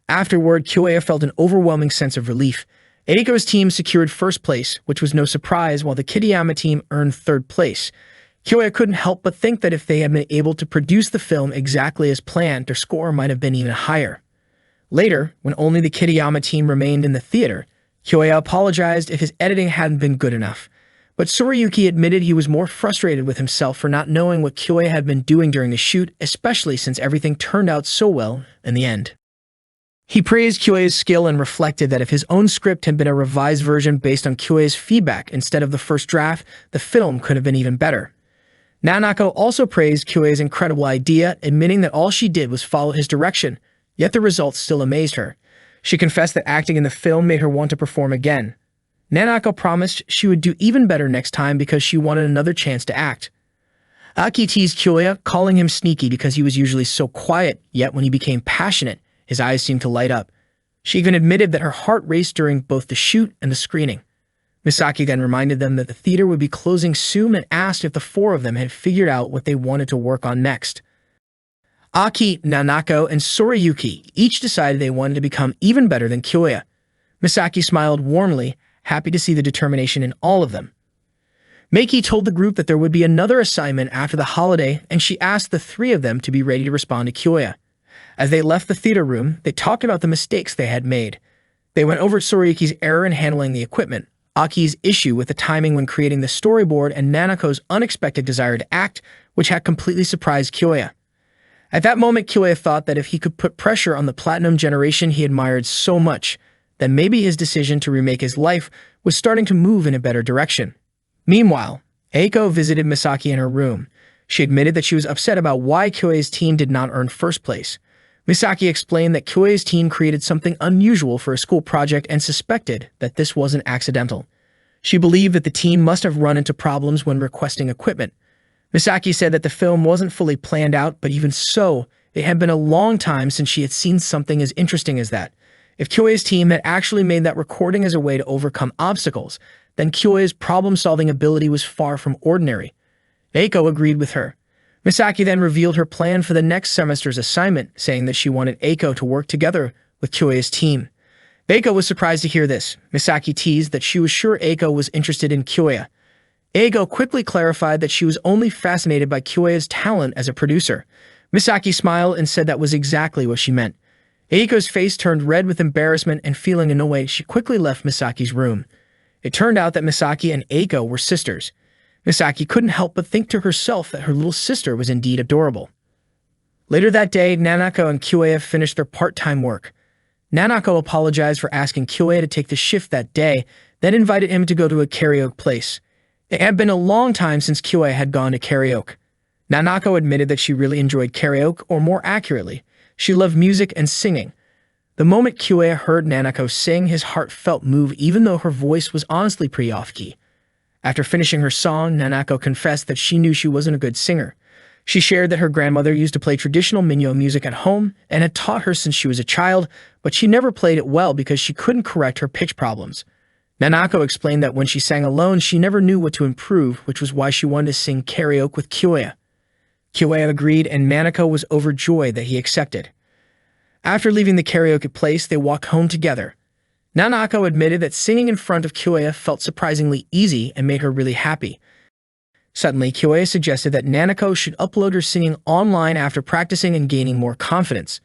Afterward, Kyoya felt an overwhelming sense of relief. Eiko's team secured first place, which was no surprise, while the Kitayama team earned third place. Kyoya couldn't help but think that if they had been able to produce the film exactly as planned, their score might have been even higher. Later, when only the Kitayama team remained in the theater, Kyoya apologized if his editing hadn't been good enough. But Tsurayuki admitted he was more frustrated with himself for not knowing what Kyoya had been doing during the shoot, especially since everything turned out so well in the end. He praised Kyue's skill and reflected that if his own script had been a revised version based on Kyue's feedback instead of the first draft, the film could have been even better. Nanako also praised Kyue's incredible idea, admitting that all she did was follow his direction, yet the results still amazed her. She confessed that acting in the film made her want to perform again. Nanako promised she would do even better next time because she wanted another chance to act. Aki teased Kyue, calling him sneaky because he was usually so quiet, yet when he became passionate, his eyes seemed to light up. She even admitted that her heart raced during both the shoot and the screening. Misaki then reminded them that the theater would be closing soon and asked if the four of them had figured out what they wanted to work on next. Aki, Nanako, and Sorayuki each decided they wanted to become even better than Kyue. Misaki smiled warmly, happy to see the determination in all of them. Meiki told the group that there would be another assignment after the holiday, and she asked the three of them to be ready to respond to Kyue. As they left the theater room, they talked about the mistakes they had made. They went over Sorayuki's error in handling the equipment, Aki's issue with the timing when creating the storyboard, and Nanako's unexpected desire to act, which had completely surprised Kyue. At that moment, Kyue thought that if he could put pressure on the platinum generation he admired so much, then maybe his decision to remake his life was starting to move in a better direction. Meanwhile, Eiko visited Misaki in her room. She admitted that she was upset about why Kyue's team did not earn first place. Misaki explained that Kyue's team created something unusual for a school project and suspected that this wasn't accidental. She believed that the team must have run into problems when requesting equipment. Misaki said that the film wasn't fully planned out, but even so, it had been a long time since she had seen something as interesting as that. If Kyue's team had actually made that recording as a way to overcome obstacles, then Kyue's problem-solving ability was far from ordinary. Eiko agreed with her. Misaki then revealed her plan for the next semester's assignment, saying that she wanted Eiko to work together with Kyue's team. Eiko was surprised to hear this. Misaki teased that she was sure Eiko was interested in Kyue. Eiko quickly clarified that she was only fascinated by Kyue's talent as a producer. Misaki smiled and said that was exactly what she meant. Eiko's face turned red with embarrassment, and feeling annoyed, she quickly left Misaki's room. It turned out that Misaki and Eiko were sisters. Misaki couldn't help but think to herself that her little sister was indeed adorable. Later that day, Nanako and Kyue finished their part-time work. Nanako apologized for asking Kyue to take the shift that day, then invited him to go to a karaoke place. It had been a long time since Kyue had gone to karaoke. Nanako admitted that she really enjoyed karaoke, or more accurately, she loved music and singing. The moment Kyue heard Nanako sing, his heart felt move even though her voice was honestly pretty off-key. After finishing her song, Nanako confessed that she knew she wasn't a good singer. She shared that her grandmother used to play traditional minyo music at home and had taught her since she was a child, but she never played it well because she couldn't correct her pitch problems. Nanako explained that when she sang alone, she never knew what to improve, which was why she wanted to sing karaoke with Kyue. Kyue agreed, and Nanako was overjoyed that he accepted. After leaving the karaoke place, they walked home together. Nanako admitted that singing in front of Kyue felt surprisingly easy and made her really happy. Suddenly, Kyue suggested that Nanako should upload her singing online after practicing and gaining more confidence.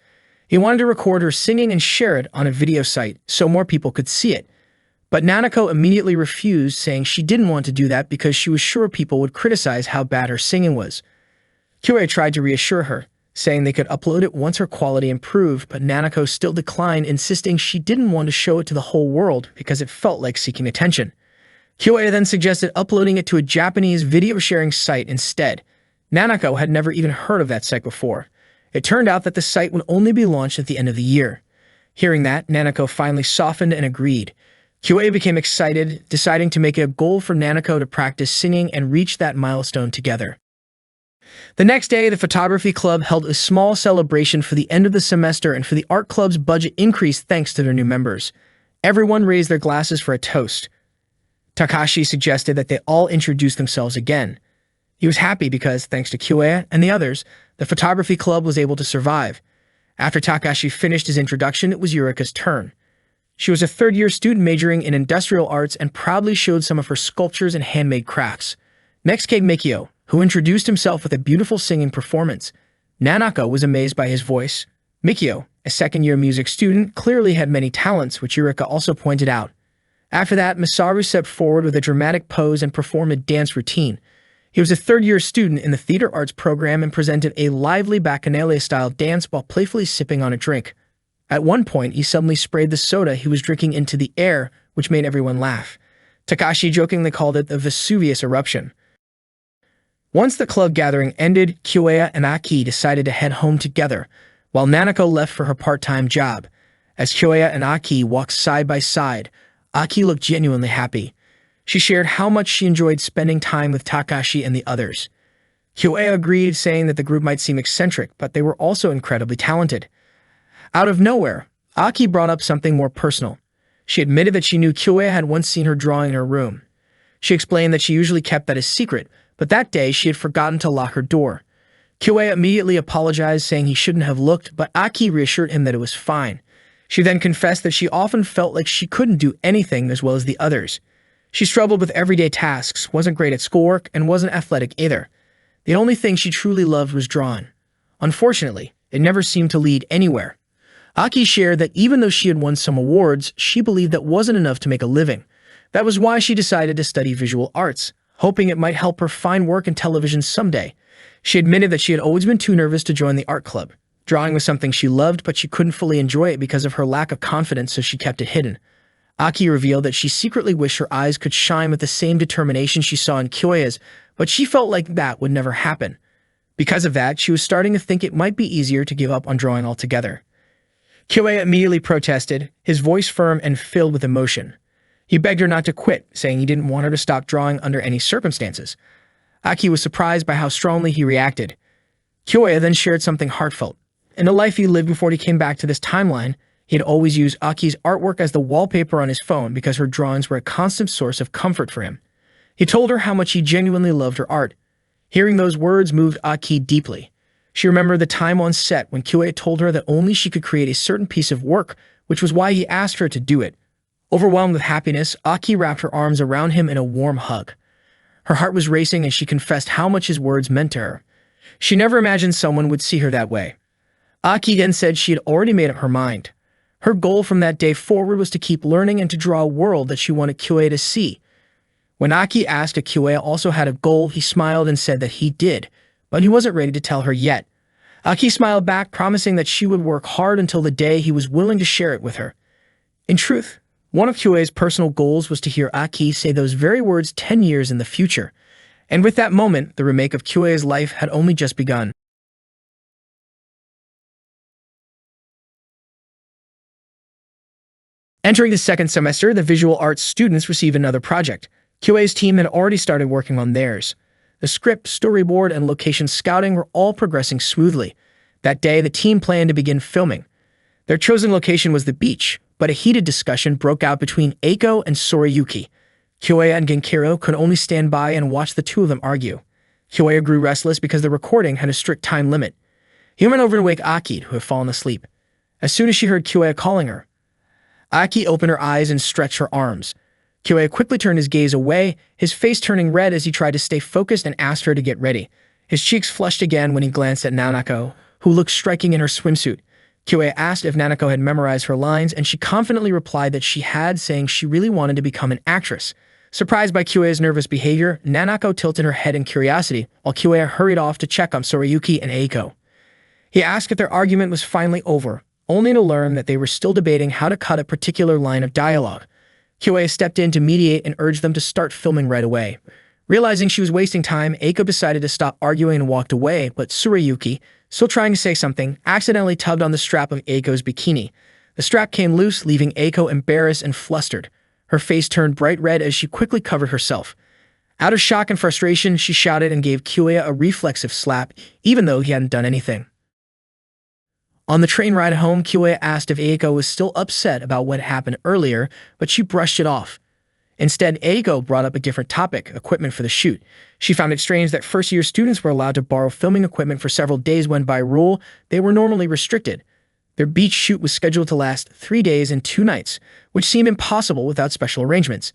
He wanted to record her singing and share it on a video site so more people could see it. But Nanako immediately refused, saying she didn't want to do that because she was sure people would criticize how bad her singing was. Kyue tried to reassure her, saying they could upload it once her quality improved, but Nanako still declined, insisting she didn't want to show it to the whole world because it felt like seeking attention. Kyue then suggested uploading it to a Japanese video-sharing site instead. Nanako had never even heard of that site before. It turned out that the site would only be launched at the end of the year. Hearing that, Nanako finally softened and agreed. Kyue became excited, deciding to make it a goal for Nanako to practice singing and reach that milestone together. The next day, the photography club held a small celebration for the end of the semester, and for the art club's budget increased thanks to their new members. Everyone raised their glasses for a toast. Takashi suggested that they all introduce themselves again. He was happy because, thanks to Kyue and the others, the photography club was able to survive. After Takashi finished his introduction, it was Yurika's turn. She was a third-year student majoring in industrial arts and proudly showed some of her sculptures and handmade crafts. Next came Mikio, who introduced himself with a beautiful singing performance. Nanako was amazed by his voice. Mikio, a second-year music student, clearly had many talents, which Yurika also pointed out. After that, Masaru stepped forward with a dramatic pose and performed a dance routine. He was a third-year student in the theater arts program and presented a lively bacchanale-style dance while playfully sipping on a drink. At one point, he suddenly sprayed the soda he was drinking into the air, which made everyone laugh. Takashi jokingly called it the Vesuvius eruption. Once the club gathering ended, Kyoya and Aki decided to head home together, while Nanako left for her part-time job. As Kyoya and Aki walked side by side, Aki looked genuinely happy. She shared how much she enjoyed spending time with Takashi and the others. Kyoya agreed, saying that the group might seem eccentric, but they were also incredibly talented. Out of nowhere, Aki brought up something more personal. She admitted that she knew Kyoya had once seen her drawing in her room. She explained that she usually kept that a secret, but that day she had forgotten to lock her door. Kyoya immediately apologized, saying he shouldn't have looked, but Aki reassured him that it was fine. She then confessed that she often felt like she couldn't do anything as well as the others. She struggled with everyday tasks, wasn't great at schoolwork, and wasn't athletic either. The only thing she truly loved was drawing. Unfortunately, it never seemed to lead anywhere. Aki shared that even though she had won some awards, she believed that wasn't enough to make a living. That was why she decided to study visual arts, hoping it might help her find work in television someday. She admitted that she had always been too nervous to join the art club. Drawing was something she loved, but she couldn't fully enjoy it because of her lack of confidence, so she kept it hidden. Aki revealed that she secretly wished her eyes could shine with the same determination she saw in Kyoya's, but she felt like that would never happen. Because of that, she was starting to think it might be easier to give up on drawing altogether. Kyoya immediately protested, his voice firm and filled with emotion. He begged her not to quit, saying he didn't want her to stop drawing under any circumstances. Aki was surprised by how strongly he reacted. Kyoya then shared something heartfelt. In the life he lived before he came back to this timeline, he had always used Aki's artwork as the wallpaper on his phone because her drawings were a constant source of comfort for him. He told her how much he genuinely loved her art. Hearing those words moved Aki deeply. She remembered the time on set when Kyoya told her that only she could create a certain piece of work, which was why he asked her to do it. Overwhelmed with happiness, Aki wrapped her arms around him in a warm hug. Her heart was racing as she confessed how much his words meant to her. She never imagined someone would see her that way. Aki then said she had already made up her mind. Her goal from that day forward was to keep learning and to draw a world that she wanted Kyoya to see. When Aki asked if Kyoya also had a goal, he smiled and said that he did, but he wasn't ready to tell her yet. Aki smiled back, promising that she would work hard until the day he was willing to share it with her. In truth, one of Kyoya's personal goals was to hear Aki say those very words 10 years in the future. And with that moment, the remake of Kyoya's life had only just begun. Entering the second semester, the visual arts students received another project. Kyoya's team had already started working on theirs. The script, storyboard, and location scouting were all progressing smoothly. That day, the team planned to begin filming. Their chosen location was the beach, but a heated discussion broke out between Eiko and Sorayuki. Kyoya and Genkiro could only stand by and watch the two of them argue. Kyoya grew restless because the recording had a strict time limit. He went over to wake Aki, who had fallen asleep. As soon as she heard Kyoya calling her, Aki opened her eyes and stretched her arms. Kyoya quickly turned his gaze away, his face turning red as he tried to stay focused and asked her to get ready. His cheeks flushed again when he glanced at Nanako, who looked striking in her swimsuit. Kyoya asked if Nanako had memorized her lines, and she confidently replied that she had, saying she really wanted to become an actress. Surprised by Kyoya's nervous behavior, Nanako tilted her head in curiosity, while Kyoya hurried off to check on Sorayuki and Eiko. He asked if their argument was finally over, only to learn that they were still debating how to cut a particular line of dialogue. Kyoya stepped in to mediate and urged them to start filming right away. Realizing she was wasting time, Eiko decided to stop arguing and walked away, but Sorayuki, still trying to say something, accidentally tugged on the strap of Eiko's bikini. The strap came loose, leaving Eiko embarrassed and flustered. Her face turned bright red as she quickly covered herself. Out of shock and frustration, she shouted and gave Kyoya a reflexive slap, even though he hadn't done anything. On the train ride home, Kyoya asked if Eiko was still upset about what happened earlier, but she brushed it off. Instead, Eiko brought up a different topic, equipment for the shoot. She found it strange that first-year students were allowed to borrow filming equipment for several days when, by rule, they were normally restricted. Their beach shoot was scheduled to last 3 days and 2 nights, which seemed impossible without special arrangements.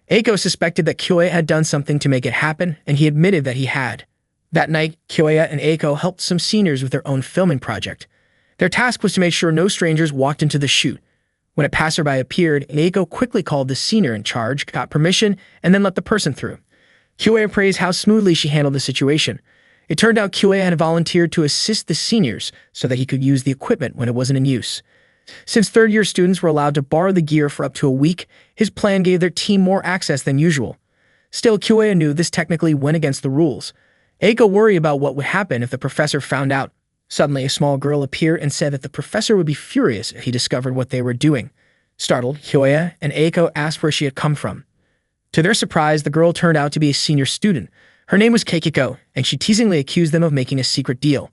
Eiko suspected that Kyoya had done something to make it happen, and he admitted that he had. That night, Kyoya and Eiko helped some seniors with their own filming project. Their task was to make sure no strangers walked into the shoot. When a passerby appeared, Eiko quickly called the senior in charge, got permission, and then let the person through. Kyoya praised how smoothly she handled the situation. It turned out Kyoya had volunteered to assist the seniors so that he could use the equipment when it wasn't in use. Since third-year students were allowed to borrow the gear for up to a week, his plan gave their team more access than usual. Still, Kyoya knew this technically went against the rules. Eiko worried about what would happen if the professor found out. Suddenly, a small girl appeared and said that the professor would be furious if he discovered what they were doing. Startled, Kyoya and Eiko asked where she had come from. To their surprise, the girl turned out to be a senior student. Her name was Keikiko, and she teasingly accused them of making a secret deal.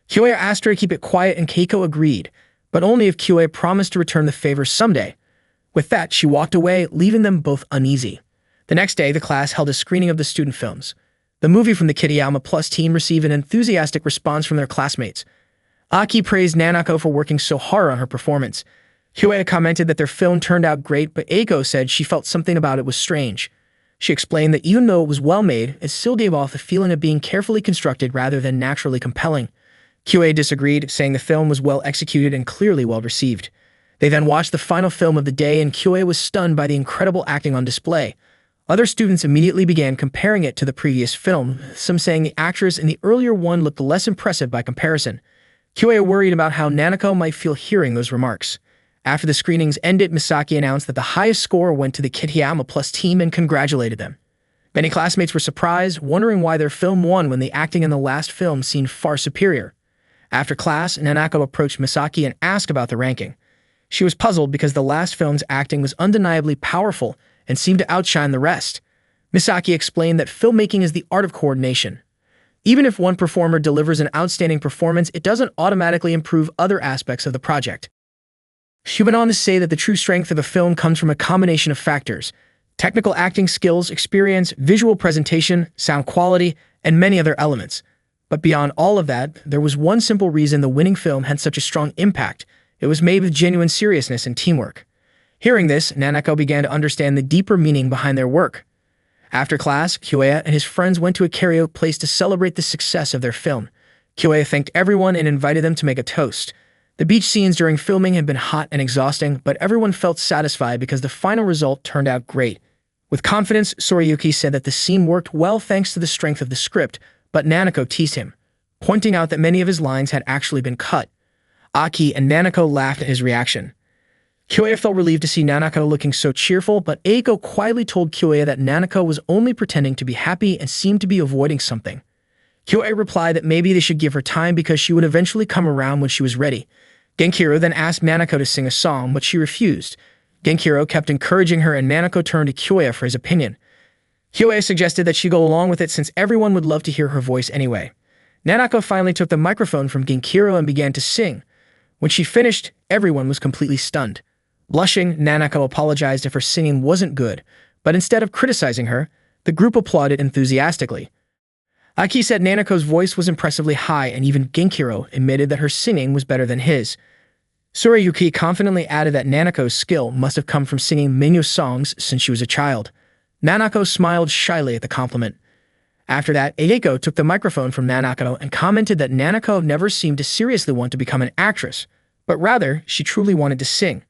Kyoya asked her to keep it quiet, and Keiko agreed, but only if Kyoya promised to return the favor someday. With that, she walked away, leaving them both uneasy. The next day, the class held a screening of the student films. The movie from the Kitayama Plus team received an enthusiastic response from their classmates. Aki praised Nanako for working so hard on her performance. Kyoya commented that their film turned out great, but Eiko said she felt something about it was strange. She explained that even though it was well made, it still gave off the feeling of being carefully constructed rather than naturally compelling. Kyoya disagreed, saying the film was well executed and clearly well received. They then watched the final film of the day, and Kyoya was stunned by the incredible acting on display. Other students immediately began comparing it to the previous film, some saying the actress in the earlier one looked less impressive by comparison. Kyoya worried about how Nanako might feel hearing those remarks. After the screenings ended, Misaki announced that the highest score went to the Kitayama Plus team and congratulated them. Many classmates were surprised, wondering why their film won when the acting in the last film seemed far superior. After class, Nanako approached Misaki and asked about the ranking. She was puzzled because the last film's acting was undeniably powerful and seemed to outshine the rest. Misaki explained that filmmaking is the art of coordination. Even if one performer delivers an outstanding performance, it doesn't automatically improve other aspects of the project. She went on to say that the true strength of a film comes from a combination of factors: technical acting skills, experience, visual presentation, sound quality, and many other elements. But beyond all of that, there was one simple reason the winning film had such a strong impact. It was made with genuine seriousness and teamwork. Hearing this, Nanako began to understand the deeper meaning behind their work. After class, Kyoya and his friends went to a karaoke place to celebrate the success of their film. Kyoya thanked everyone and invited them to make a toast. The beach scenes during filming had been hot and exhausting, but everyone felt satisfied because the final result turned out great. With confidence, Sorayuki said that the scene worked well thanks to the strength of the script, but Nanako teased him, pointing out that many of his lines had actually been cut. Aki and Nanako laughed at his reaction. Kyoya felt relieved to see Nanako looking so cheerful, but Eiko quietly told Kyoya that Nanako was only pretending to be happy and seemed to be avoiding something. Kyoya replied that maybe they should give her time because she would eventually come around when she was ready. Genkiro then asked Nanako to sing a song, but she refused. Genkiro kept encouraging her, and Nanako turned to Kyoya for his opinion. Kyoya suggested that she go along with it since everyone would love to hear her voice anyway. Nanako finally took the microphone from Genkiro and began to sing. When she finished, everyone was completely stunned. Blushing, Nanako apologized if her singing wasn't good, but instead of criticizing her, the group applauded enthusiastically. Aki said Nanako's voice was impressively high, and even Genkiro admitted that her singing was better than his. Sorayuki confidently added that Nanako's skill must have come from singing Minyu songs since she was a child. Nanako smiled shyly at the compliment. After that, Eiko took the microphone from Nanako and commented that Nanako never seemed to seriously want to become an actress, but rather she truly wanted to sing.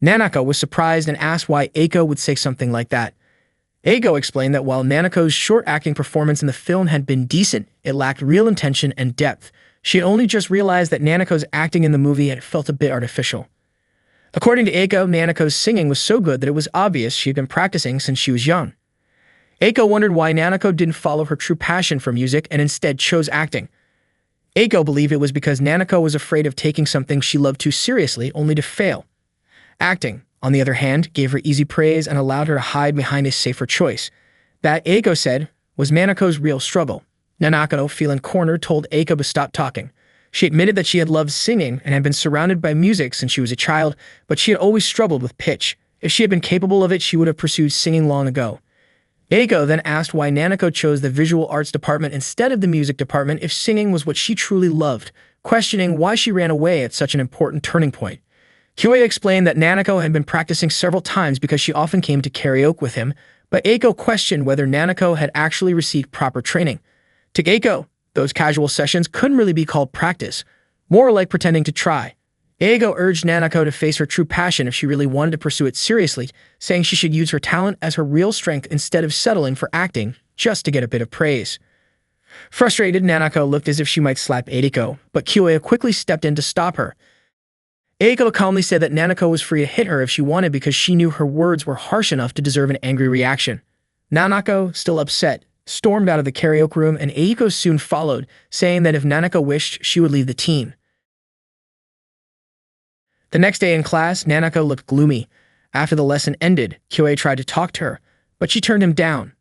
Nanako was surprised and asked why Eiko would say something like that. Eiko explained that while Nanako's short acting performance in the film had been decent, it lacked real intention and depth. She had only just realized that Nanako's acting in the movie had felt a bit artificial. According to Eiko, Nanako's singing was so good that it was obvious she had been practicing since she was young. Eiko wondered why Nanako didn't follow her true passion for music and instead chose acting. Eiko believed it was because Nanako was afraid of taking something she loved too seriously only to fail. Acting, on the other hand, gave her easy praise and allowed her to hide behind a safer choice. That, Eiko said, was Nanako's real struggle. Nanako, feeling cornered, told Eiko to stop talking. She admitted that she had loved singing and had been surrounded by music since she was a child, but she had always struggled with pitch. If she had been capable of it, she would have pursued singing long ago. Eiko then asked why Nanako chose the visual arts department instead of the music department if singing was what she truly loved, questioning why she ran away at such an important turning point. Kyoya explained that Nanako had been practicing several times because she often came to karaoke with him, but Eiko questioned whether Nanako had actually received proper training. To Eiko, those casual sessions couldn't really be called practice, more like pretending to try. Eiko urged Nanako to face her true passion if she really wanted to pursue it seriously, saying she should use her talent as her real strength instead of settling for acting just to get a bit of praise. Frustrated, Nanako looked as if she might slap Eiko, but Kyoya quickly stepped in to stop her. Eiko calmly said that Nanako was free to hit her if she wanted because she knew her words were harsh enough to deserve an angry reaction. Nanako, still upset, stormed out of the karaoke room, and Eiko soon followed, saying that if Nanako wished, she would leave the team. The next day in class, Nanako looked gloomy. After the lesson ended, Kyoei tried to talk to her, but she turned him down.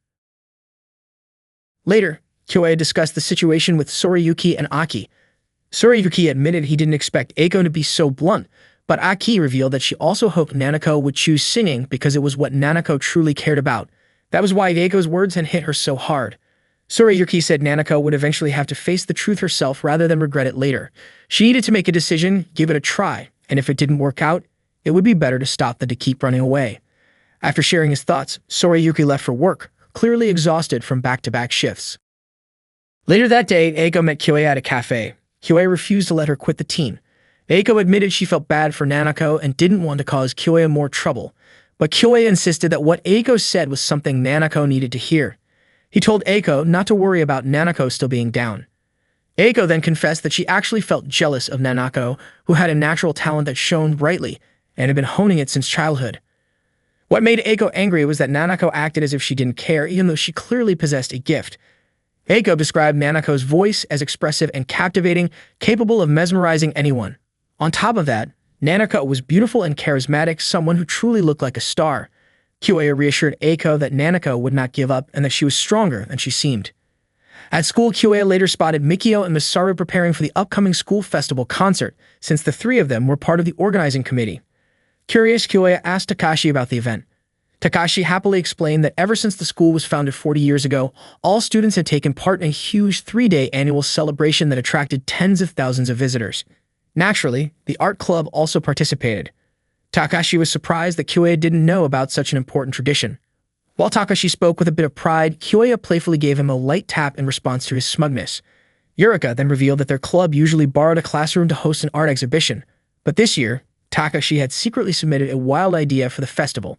Later, Kyoei discussed the situation with Soriyuki and Aki. Soriyuki admitted he didn't expect Eiko to be so blunt, but Aki revealed that she also hoped Nanako would choose singing because it was what Nanako truly cared about. That was why Eiko's words had hit her so hard. Soriyuki said Nanako would eventually have to face the truth herself rather than regret it later. She needed to make a decision, give it a try, and if it didn't work out, it would be better to stop than to keep running away. After sharing his thoughts, Soriyuki left for work, clearly exhausted from back-to-back shifts. Later that day, Eiko met Kyoei at a cafe. Kyoei refused to let her quit the team. Eiko admitted she felt bad for Nanako and didn't want to cause Kyoei more trouble, but Kyoei insisted that what Eiko said was something Nanako needed to hear. He told Eiko not to worry about Nanako still being down. Eiko then confessed that she actually felt jealous of Nanako, who had a natural talent that shone brightly and had been honing it since childhood. What made Eiko angry was that Nanako acted as if she didn't care, even though she clearly possessed a gift. Eiko described Nanako's voice as expressive and captivating, capable of mesmerizing anyone. On top of that, Nanako was beautiful and charismatic, someone who truly looked like a star. Kyoei reassured Eiko that Nanako would not give up and that she was stronger than she seemed. At school, Kyoei later spotted Mikio and Masaru preparing for the upcoming school festival concert, since the three of them were part of the organizing committee. Curious, Kyoei asked Takashi about the event. Takashi happily explained that ever since the school was founded 40 years ago, all students had taken part in a huge 3-day annual celebration that attracted tens of thousands of visitors. Naturally, the art club also participated. Takashi was surprised that Kyoei didn't know about such an important tradition. While Takashi spoke with a bit of pride, Kyoei playfully gave him a light tap in response to his smugness. Yurika then revealed that their club usually borrowed a classroom to host an art exhibition, but this year, Takashi had secretly submitted a wild idea for the festival.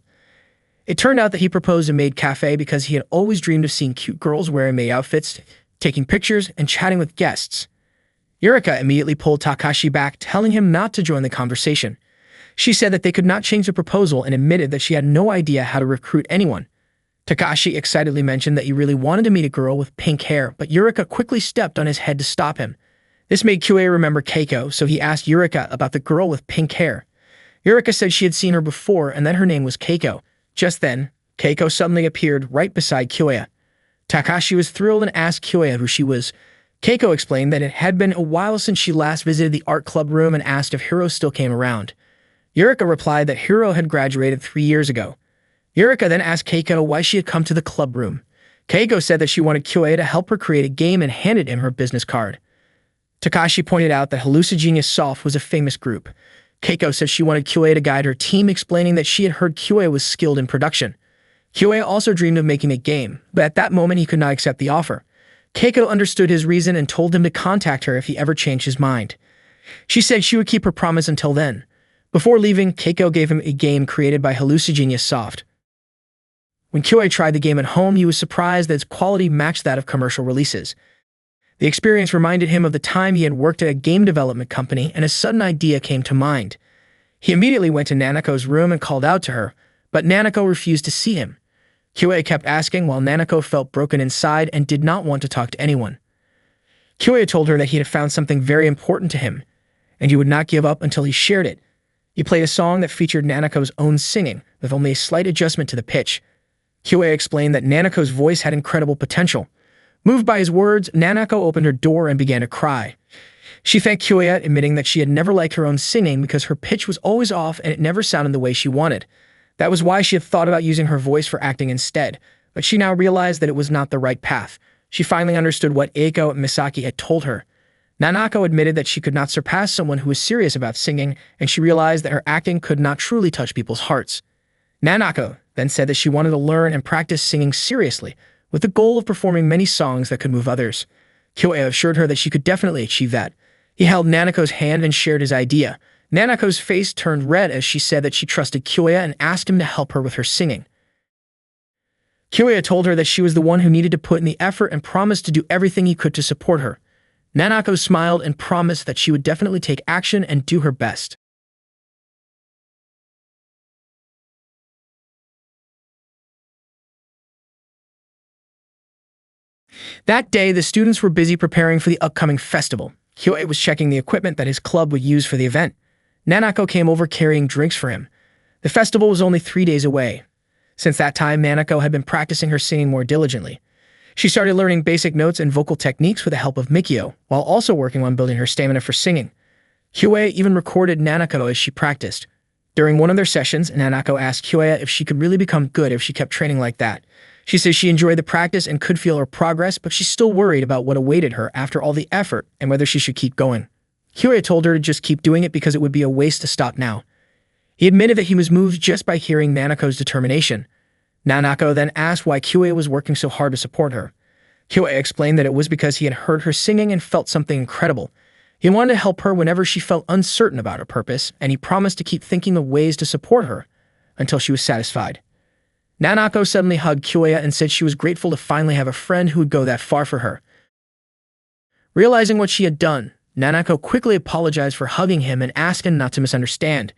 It turned out that he proposed a maid cafe because he had always dreamed of seeing cute girls wearing maid outfits, taking pictures, and chatting with guests. Yurika immediately pulled Takashi back, telling him not to join the conversation. She said that they could not change the proposal and admitted that she had no idea how to recruit anyone. Takashi excitedly mentioned that he really wanted to meet a girl with pink hair, but Yurika quickly stepped on his head to stop him. This made Kyoei remember Keiko, so he asked Yurika about the girl with pink hair. Yurika said she had seen her before and that her name was Keiko. Just then, Keiko suddenly appeared right beside Kyoei. Takashi was thrilled and asked Kyoei who she was. Keiko explained that it had been a while since she last visited the art club room and asked if Hiro still came around. Yurika replied that Hiro had graduated 3 years ago. Yurika then asked Keiko why she had come to the club room. Keiko said that she wanted Kyoei to help her create a game and handed him her business card. Takashi pointed out that Hallucigenius Soft was a famous group. Keiko said she wanted Kyoei to guide her team, explaining that she had heard Kyoei was skilled in production. Kyoei also dreamed of making a game, but at that moment he could not accept the offer. Keiko understood his reason and told him to contact her if he ever changed his mind. She said she would keep her promise until then. Before leaving, Keiko gave him a game created by Hallucigenius Soft. When Kyoei tried the game at home, he was surprised that its quality matched that of commercial releases. The experience reminded him of the time he had worked at a game development company, and a sudden idea came to mind. He immediately went to Nanako's room and called out to her, but Nanako refused to see him. Kyoei kept asking while Nanako felt broken inside and did not want to talk to anyone. Kyoei told her that he had found something very important to him, and he would not give up until he shared it. He played a song that featured Nanako's own singing, with only a slight adjustment to the pitch. Kyoei explained that Nanako's voice had incredible potential. Moved by his words, Nanako opened her door and began to cry. She thanked Kyoei, admitting that she had never liked her own singing because her pitch was always off and it never sounded the way she wanted. That was why she had thought about using her voice for acting instead, but she now realized that it was not the right path. She finally understood what Eiko and Misaki had told her. Nanako admitted that she could not surpass someone who was serious about singing, and she realized that her acting could not truly touch people's hearts. Nanako then said that she wanted to learn and practice singing seriously, with the goal of performing many songs that could move others. Kyoei assured her that she could definitely achieve that. He held Nanako's hand and shared his idea. Nanako's face turned red as she said that she trusted Kyoei and asked him to help her with her singing. Kyoei told her that she was the one who needed to put in the effort and promised to do everything he could to support her. Nanako smiled and promised that she would definitely take action and do her best. That day, the students were busy preparing for the upcoming festival. Kyoe was checking the equipment that his club would use for the event. Nanako came over carrying drinks for him. The festival was only 3 days away. Since that time, Nanako had been practicing her singing more diligently. She started learning basic notes and vocal techniques with the help of Mikio, while also working on building her stamina for singing. Kyoe even recorded Nanako as she practiced. During one of their sessions, Nanako asked Kyoe if she could really become good if she kept training like that. She says she enjoyed the practice and could feel her progress, but she's still worried about what awaited her after all the effort and whether she should keep going. Kyoe told her to just keep doing it because it would be a waste to stop now. He admitted that he was moved just by hearing Nanako's determination. Nanako then asked why Kyoe was working so hard to support her. Kyoe explained that it was because he had heard her singing and felt something incredible. He wanted to help her whenever she felt uncertain about her purpose, and he promised to keep thinking of ways to support her until she was satisfied. Nanako suddenly hugged Kyoe and said she was grateful to finally have a friend who would go that far for her. Realizing what she had done, Nanako quickly apologized for hugging him and asked him not to misunderstand.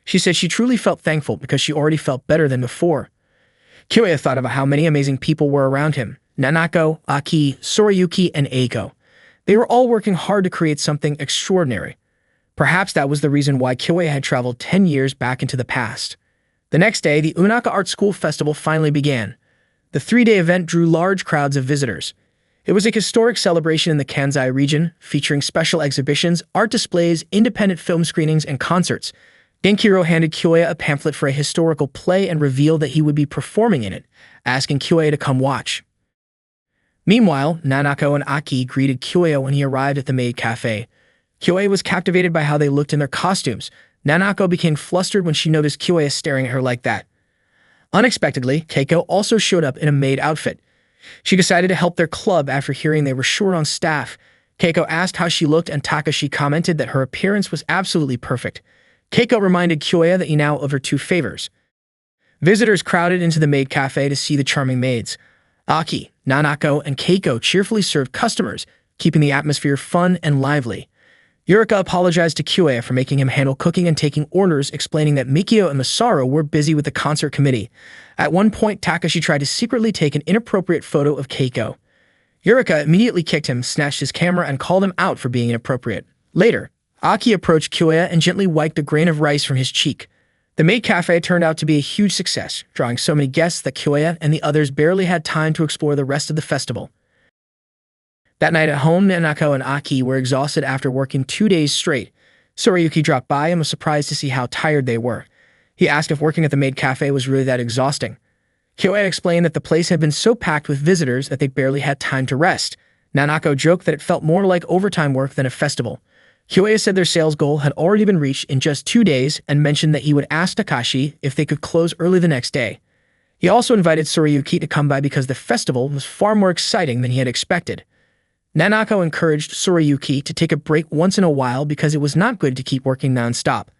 She said she truly felt thankful because she already felt better than before. Kyoe thought about how many amazing people were around him: Nanako, Aki, Sorayuki, and Eiko. They were all working hard to create something extraordinary. Perhaps that was the reason why Kyoe had traveled 10 years back into the past. The next day, the Unaka Art School Festival finally began. The 3-day event drew large crowds of visitors. It was a historic celebration in the Kansai region, featuring special exhibitions, art displays, independent film screenings, and concerts. Genkiru handed Kyoe a pamphlet for a historical play and revealed that he would be performing in it, asking Kyoe to come watch. Meanwhile, Nanako and Aki greeted Kyoe when he arrived at the maid cafe. Kyoe was captivated by how they looked in their costumes. Nanako became flustered when she noticed Kyoe staring at her like that. Unexpectedly, Keiko also showed up in a maid outfit. She decided to help their club after hearing they were short on staff. Keiko asked how she looked and Takashi commented that her appearance was absolutely perfect. Keiko reminded Kyoe that he now owed her 2 favors. Visitors crowded into the maid cafe to see the charming maids. Aki, Nanako, and Keiko cheerfully served customers, keeping the atmosphere fun and lively. Yurika apologized to Kyoe for making him handle cooking and taking orders, explaining that Mikio and Masaru were busy with the concert committee. At one point, Takashi tried to secretly take an inappropriate photo of Keiko. Yurika immediately kicked him, snatched his camera, and called him out for being inappropriate. Later, Aki approached Kyoe and gently wiped a grain of rice from his cheek. The maid cafe turned out to be a huge success, drawing so many guests that Kyoe and the others barely had time to explore the rest of the festival. That night at home, Nanako and Aki were exhausted after working 2 days straight. Sorayuki dropped by and was surprised to see how tired they were. He asked if working at the maid cafe was really that exhausting. Kyoe explained that the place had been so packed with visitors that they barely had time to rest. Nanako joked that it felt more like overtime work than a festival. Kyoe said their sales goal had already been reached in just 2 days and mentioned that he would ask Takashi if they could close early the next day. He also invited Sorayuki to come by because the festival was far more exciting than he had expected. Nanako encouraged Sorayuki to take a break once in a while because it was not good to keep working non-stop.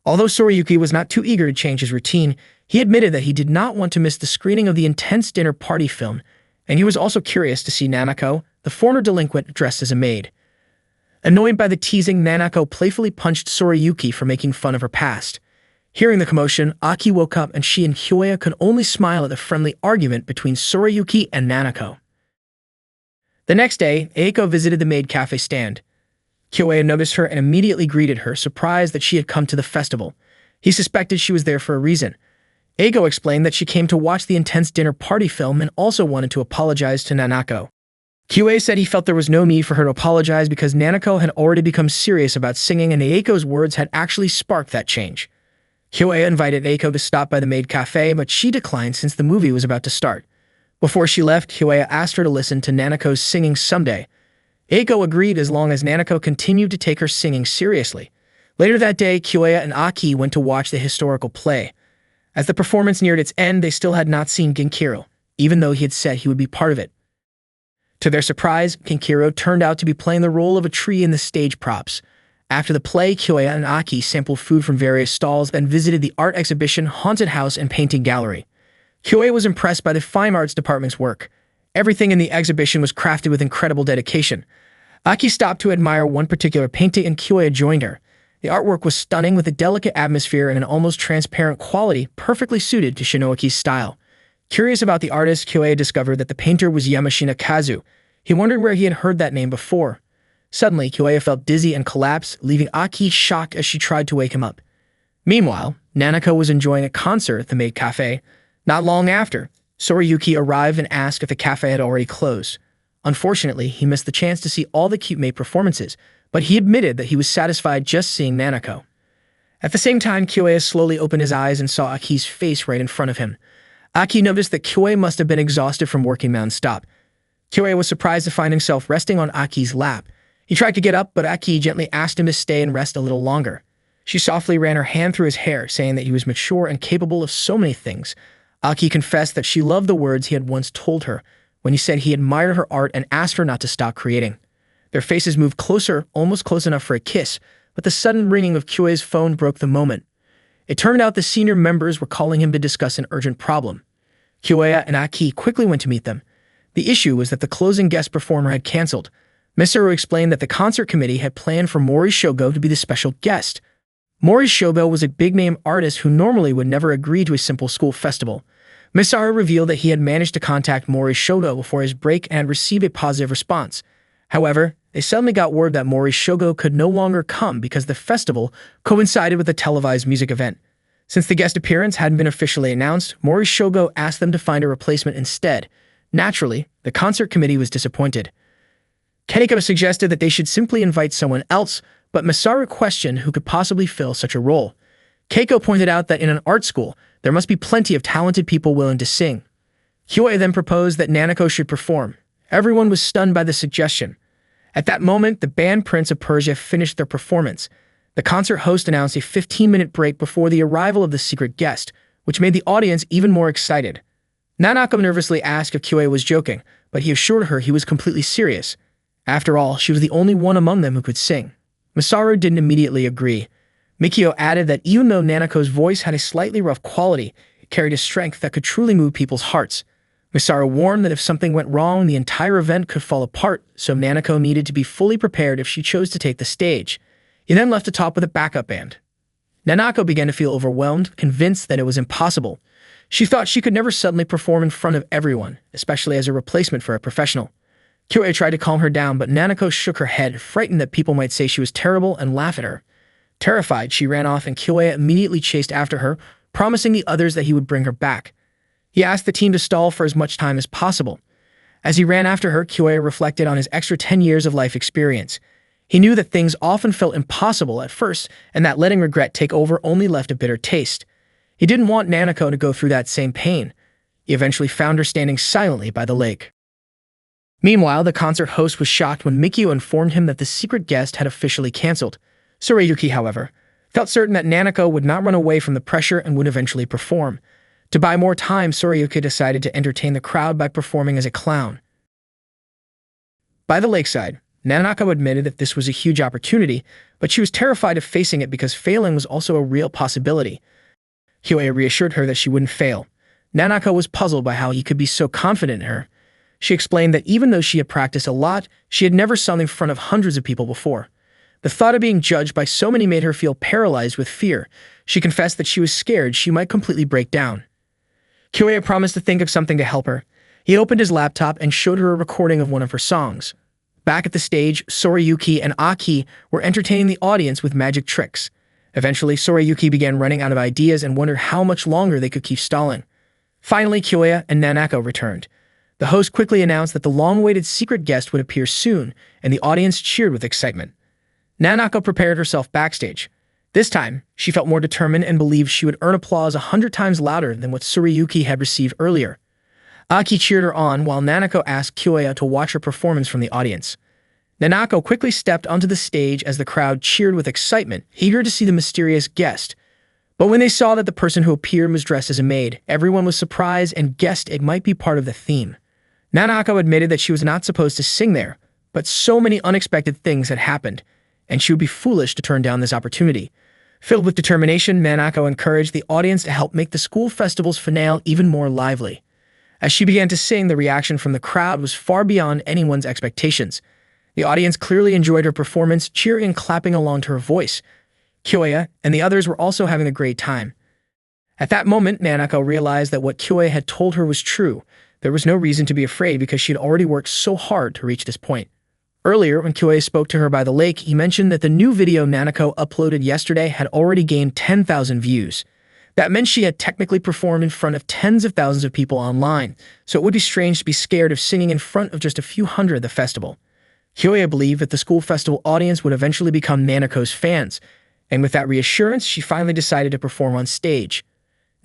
Although Sorayuki was not too eager to change his routine, he admitted that he did not want to miss the screening of the intense dinner party film, and he was also curious to see Nanako, the former delinquent, dressed as a maid. Annoyed by the teasing, Nanako playfully punched Sorayuki for making fun of her past. Hearing the commotion, Aki woke up and she and Kyoe could only smile at the friendly argument between Sorayuki and Nanako. The next day, Eiko visited the maid cafe stand. Kyoe noticed her and immediately greeted her, surprised that she had come to the festival. He suspected she was there for a reason. Eiko explained that she came to watch the intense dinner party film and also wanted to apologize to Nanako. Kyoe said he felt there was no need for her to apologize because Nanako had already become serious about singing and Eiko's words had actually sparked that change. Kyoe invited Eiko to stop by the maid cafe, but she declined since the movie was about to start. Before she left, Kyoe asked her to listen to Nanako's singing someday. Eiko agreed as long as Nanako continued to take her singing seriously. Later that day, Kyoe and Aki went to watch the historical play. As the performance neared its end, they still had not seen Genkiru, even though he had said he would be part of it. To their surprise, Genkiru turned out to be playing the role of a tree in the stage props. After the play, Kyoe and Aki sampled food from various stalls and visited the art exhibition, haunted house, and painting gallery. Kyoe was impressed by the fine arts department's work. Everything in the exhibition was crafted with incredible dedication. Aki stopped to admire one particular painting and Kyoe joined her. The artwork was stunning with a delicate atmosphere and an almost transparent quality perfectly suited to Shinoaki's style. Curious about the artist, Kyoe discovered that the painter was Yamashina Kazu. He wondered where he had heard that name before. Suddenly, Kyoya felt dizzy and collapsed, leaving Aki shocked as she tried to wake him up. Meanwhile, Nanako was enjoying a concert at the maid cafe. Not long after, Sorayuki arrived and asked if the cafe had already closed. Unfortunately, he missed the chance to see all the cute maid performances, but he admitted that he was satisfied just seeing Nanako. At the same time, Kyoya slowly opened his eyes and saw Aki's face right in front of him. Aki noticed that Kyoya must have been exhausted from working non-stop. Kyoya was surprised to find himself resting on Aki's lap. He tried to get up, but Aki gently asked him to stay and rest a little longer. She softly ran her hand through his hair, saying that he was mature and capable of so many things. Aki confessed that she loved the words he had once told her, when he said he admired her art and asked her not to stop creating. Their faces moved closer, almost close enough for a kiss, but the sudden ringing of Kyoya's phone broke the moment. It turned out the senior members were calling him to discuss an urgent problem. Kyoya and Aki quickly went to meet them. The issue was that the closing guest performer had canceled. Misaru explained that the concert committee had planned for Mori Shogo to be the special guest. Mori Shogo was a big-name artist who normally would never agree to a simple school festival. Misaru revealed that he had managed to contact Mori Shogo before his break and received a positive response. However, they suddenly got word that Mori Shogo could no longer come because the festival coincided with a televised music event. Since the guest appearance hadn't been officially announced, Mori Shogo asked them to find a replacement instead. Naturally, the concert committee was disappointed. Keniko suggested that they should simply invite someone else, but Misaru questioned who could possibly fill such a role. Keiko pointed out that in an art school, there must be plenty of talented people willing to sing. Kyoya then proposed that Nanako should perform. Everyone was stunned by the suggestion. At that moment, the band Prince of Persia finished their performance. The concert host announced a 15-minute break before the arrival of the secret guest, which made the audience even more excited. Nanako nervously asked if Kyoya was joking, but he assured her he was completely serious. After all, she was the only one among them who could sing. Misaru didn't immediately agree. Mikio added that even though Nanako's voice had a slightly rough quality, it carried a strength that could truly move people's hearts. Misaru warned that if something went wrong, the entire event could fall apart, so Nanako needed to be fully prepared if she chose to take the stage. He then left the top with a backup band. Nanako began to feel overwhelmed, convinced that it was impossible. She thought she could never suddenly perform in front of everyone, especially as a replacement for a professional. Kyoya tried to calm her down, but Nanako shook her head, frightened that people might say she was terrible and laugh at her. Terrified, she ran off and Kyoya immediately chased after her, promising the others that he would bring her back. He asked the team to stall for as much time as possible. As he ran after her, Kyoya reflected on his extra 10 years of life experience. He knew that things often felt impossible at first, and that letting regret take over only left a bitter taste. He didn't want Nanako to go through that same pain. He eventually found her standing silently by the lake. Meanwhile, the concert host was shocked when Mikio informed him that the secret guest had officially canceled. Sorayuki, however, felt certain that Nanako would not run away from the pressure and would eventually perform. To buy more time, Sorayuki decided to entertain the crowd by performing as a clown. By the lakeside, Nanako admitted that this was a huge opportunity, but she was terrified of facing it because failing was also a real possibility. Kyoya reassured her that she wouldn't fail. Nanako was puzzled by how he could be so confident in her. She explained that even though she had practiced a lot, she had never sung in front of hundreds of people before. The thought of being judged by so many made her feel paralyzed with fear. She confessed that she was scared she might completely break down. Kyoya promised to think of something to help her. He opened his laptop and showed her a recording of one of her songs. Back at the stage, Sorayuki and Aki were entertaining the audience with magic tricks. Eventually, Sorayuki began running out of ideas and wondered how much longer they could keep stalling. Finally, Kyoya and Nanako returned. The host quickly announced that the long-awaited secret guest would appear soon, and the audience cheered with excitement. Nanako prepared herself backstage. This time, she felt more determined and believed she would earn applause 100 times louder than what Sorayuki had received earlier. Aki cheered her on while Nanako asked Kyoya to watch her performance from the audience. Nanako quickly stepped onto the stage as the crowd cheered with excitement, eager to see the mysterious guest. But when they saw that the person who appeared was dressed as a maid, everyone was surprised and guessed it might be part of the theme. Nanako admitted that she was not supposed to sing there, but so many unexpected things had happened, and she would be foolish to turn down this opportunity. Filled with determination, Nanako encouraged the audience to help make the school festival's finale even more lively. As she began to sing, the reaction from the crowd was far beyond anyone's expectations. The audience clearly enjoyed her performance, cheering and clapping along to her voice. Kyoya and the others were also having a great time. At that moment, Nanako realized that what Kyoya had told her was true. There was no reason to be afraid because she had already worked so hard to reach this point. Earlier, when Kyoe spoke to her by the lake, he mentioned that the new video Nanako uploaded yesterday had already gained 10,000 views. That meant she had technically performed in front of tens of thousands of people online, so it would be strange to be scared of singing in front of just a few hundred at the festival. Kyoe believed that the school festival audience would eventually become Nanako's fans, and with that reassurance, she finally decided to perform on stage.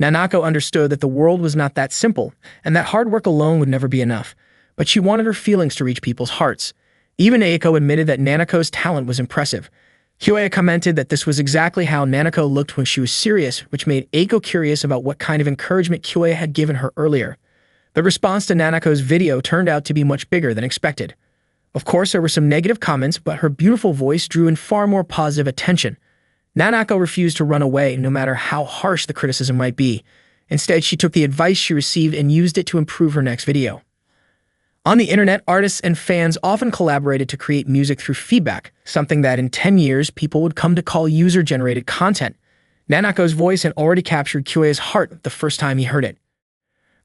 Nanako understood that the world was not that simple, and that hard work alone would never be enough, but she wanted her feelings to reach people's hearts. Even Eiko admitted that Nanako's talent was impressive. Kyoe commented that this was exactly how Nanako looked when she was serious, which made Eiko curious about what kind of encouragement Kyoe had given her earlier. The response to Nanako's video turned out to be much bigger than expected. Of course, there were some negative comments, but her beautiful voice drew in far more positive attention. Nanako refused to run away, no matter how harsh the criticism might be. Instead, she took the advice she received and used it to improve her next video. On the internet, artists and fans often collaborated to create music through feedback, something that in 10 years people would come to call user-generated content. Nanako's voice had already captured Kyoe's heart the first time he heard it.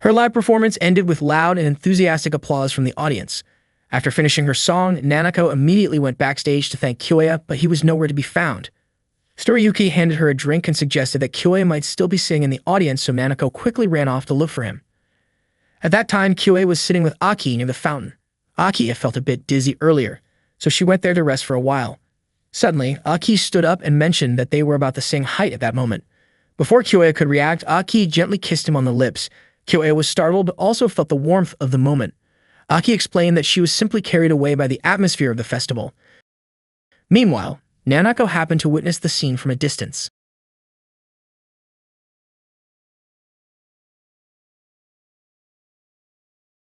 Her live performance ended with loud and enthusiastic applause from the audience. After finishing her song, Nanako immediately went backstage to thank Kyoe, but he was nowhere to be found. Storiyuki handed her a drink and suggested that Kyoe might still be sitting in the audience, so Nanako quickly ran off to look for him. At that time, Kyoe was sitting with Aki near the fountain. Aki had felt a bit dizzy earlier, so she went there to rest for a while. Suddenly, Aki stood up and mentioned that they were about the same height at that moment. Before Kyoe could react, Aki gently kissed him on the lips. Kyoe was startled but also felt the warmth of the moment. Aki explained that she was simply carried away by the atmosphere of the festival. Meanwhile, Nanako happened to witness the scene from a distance.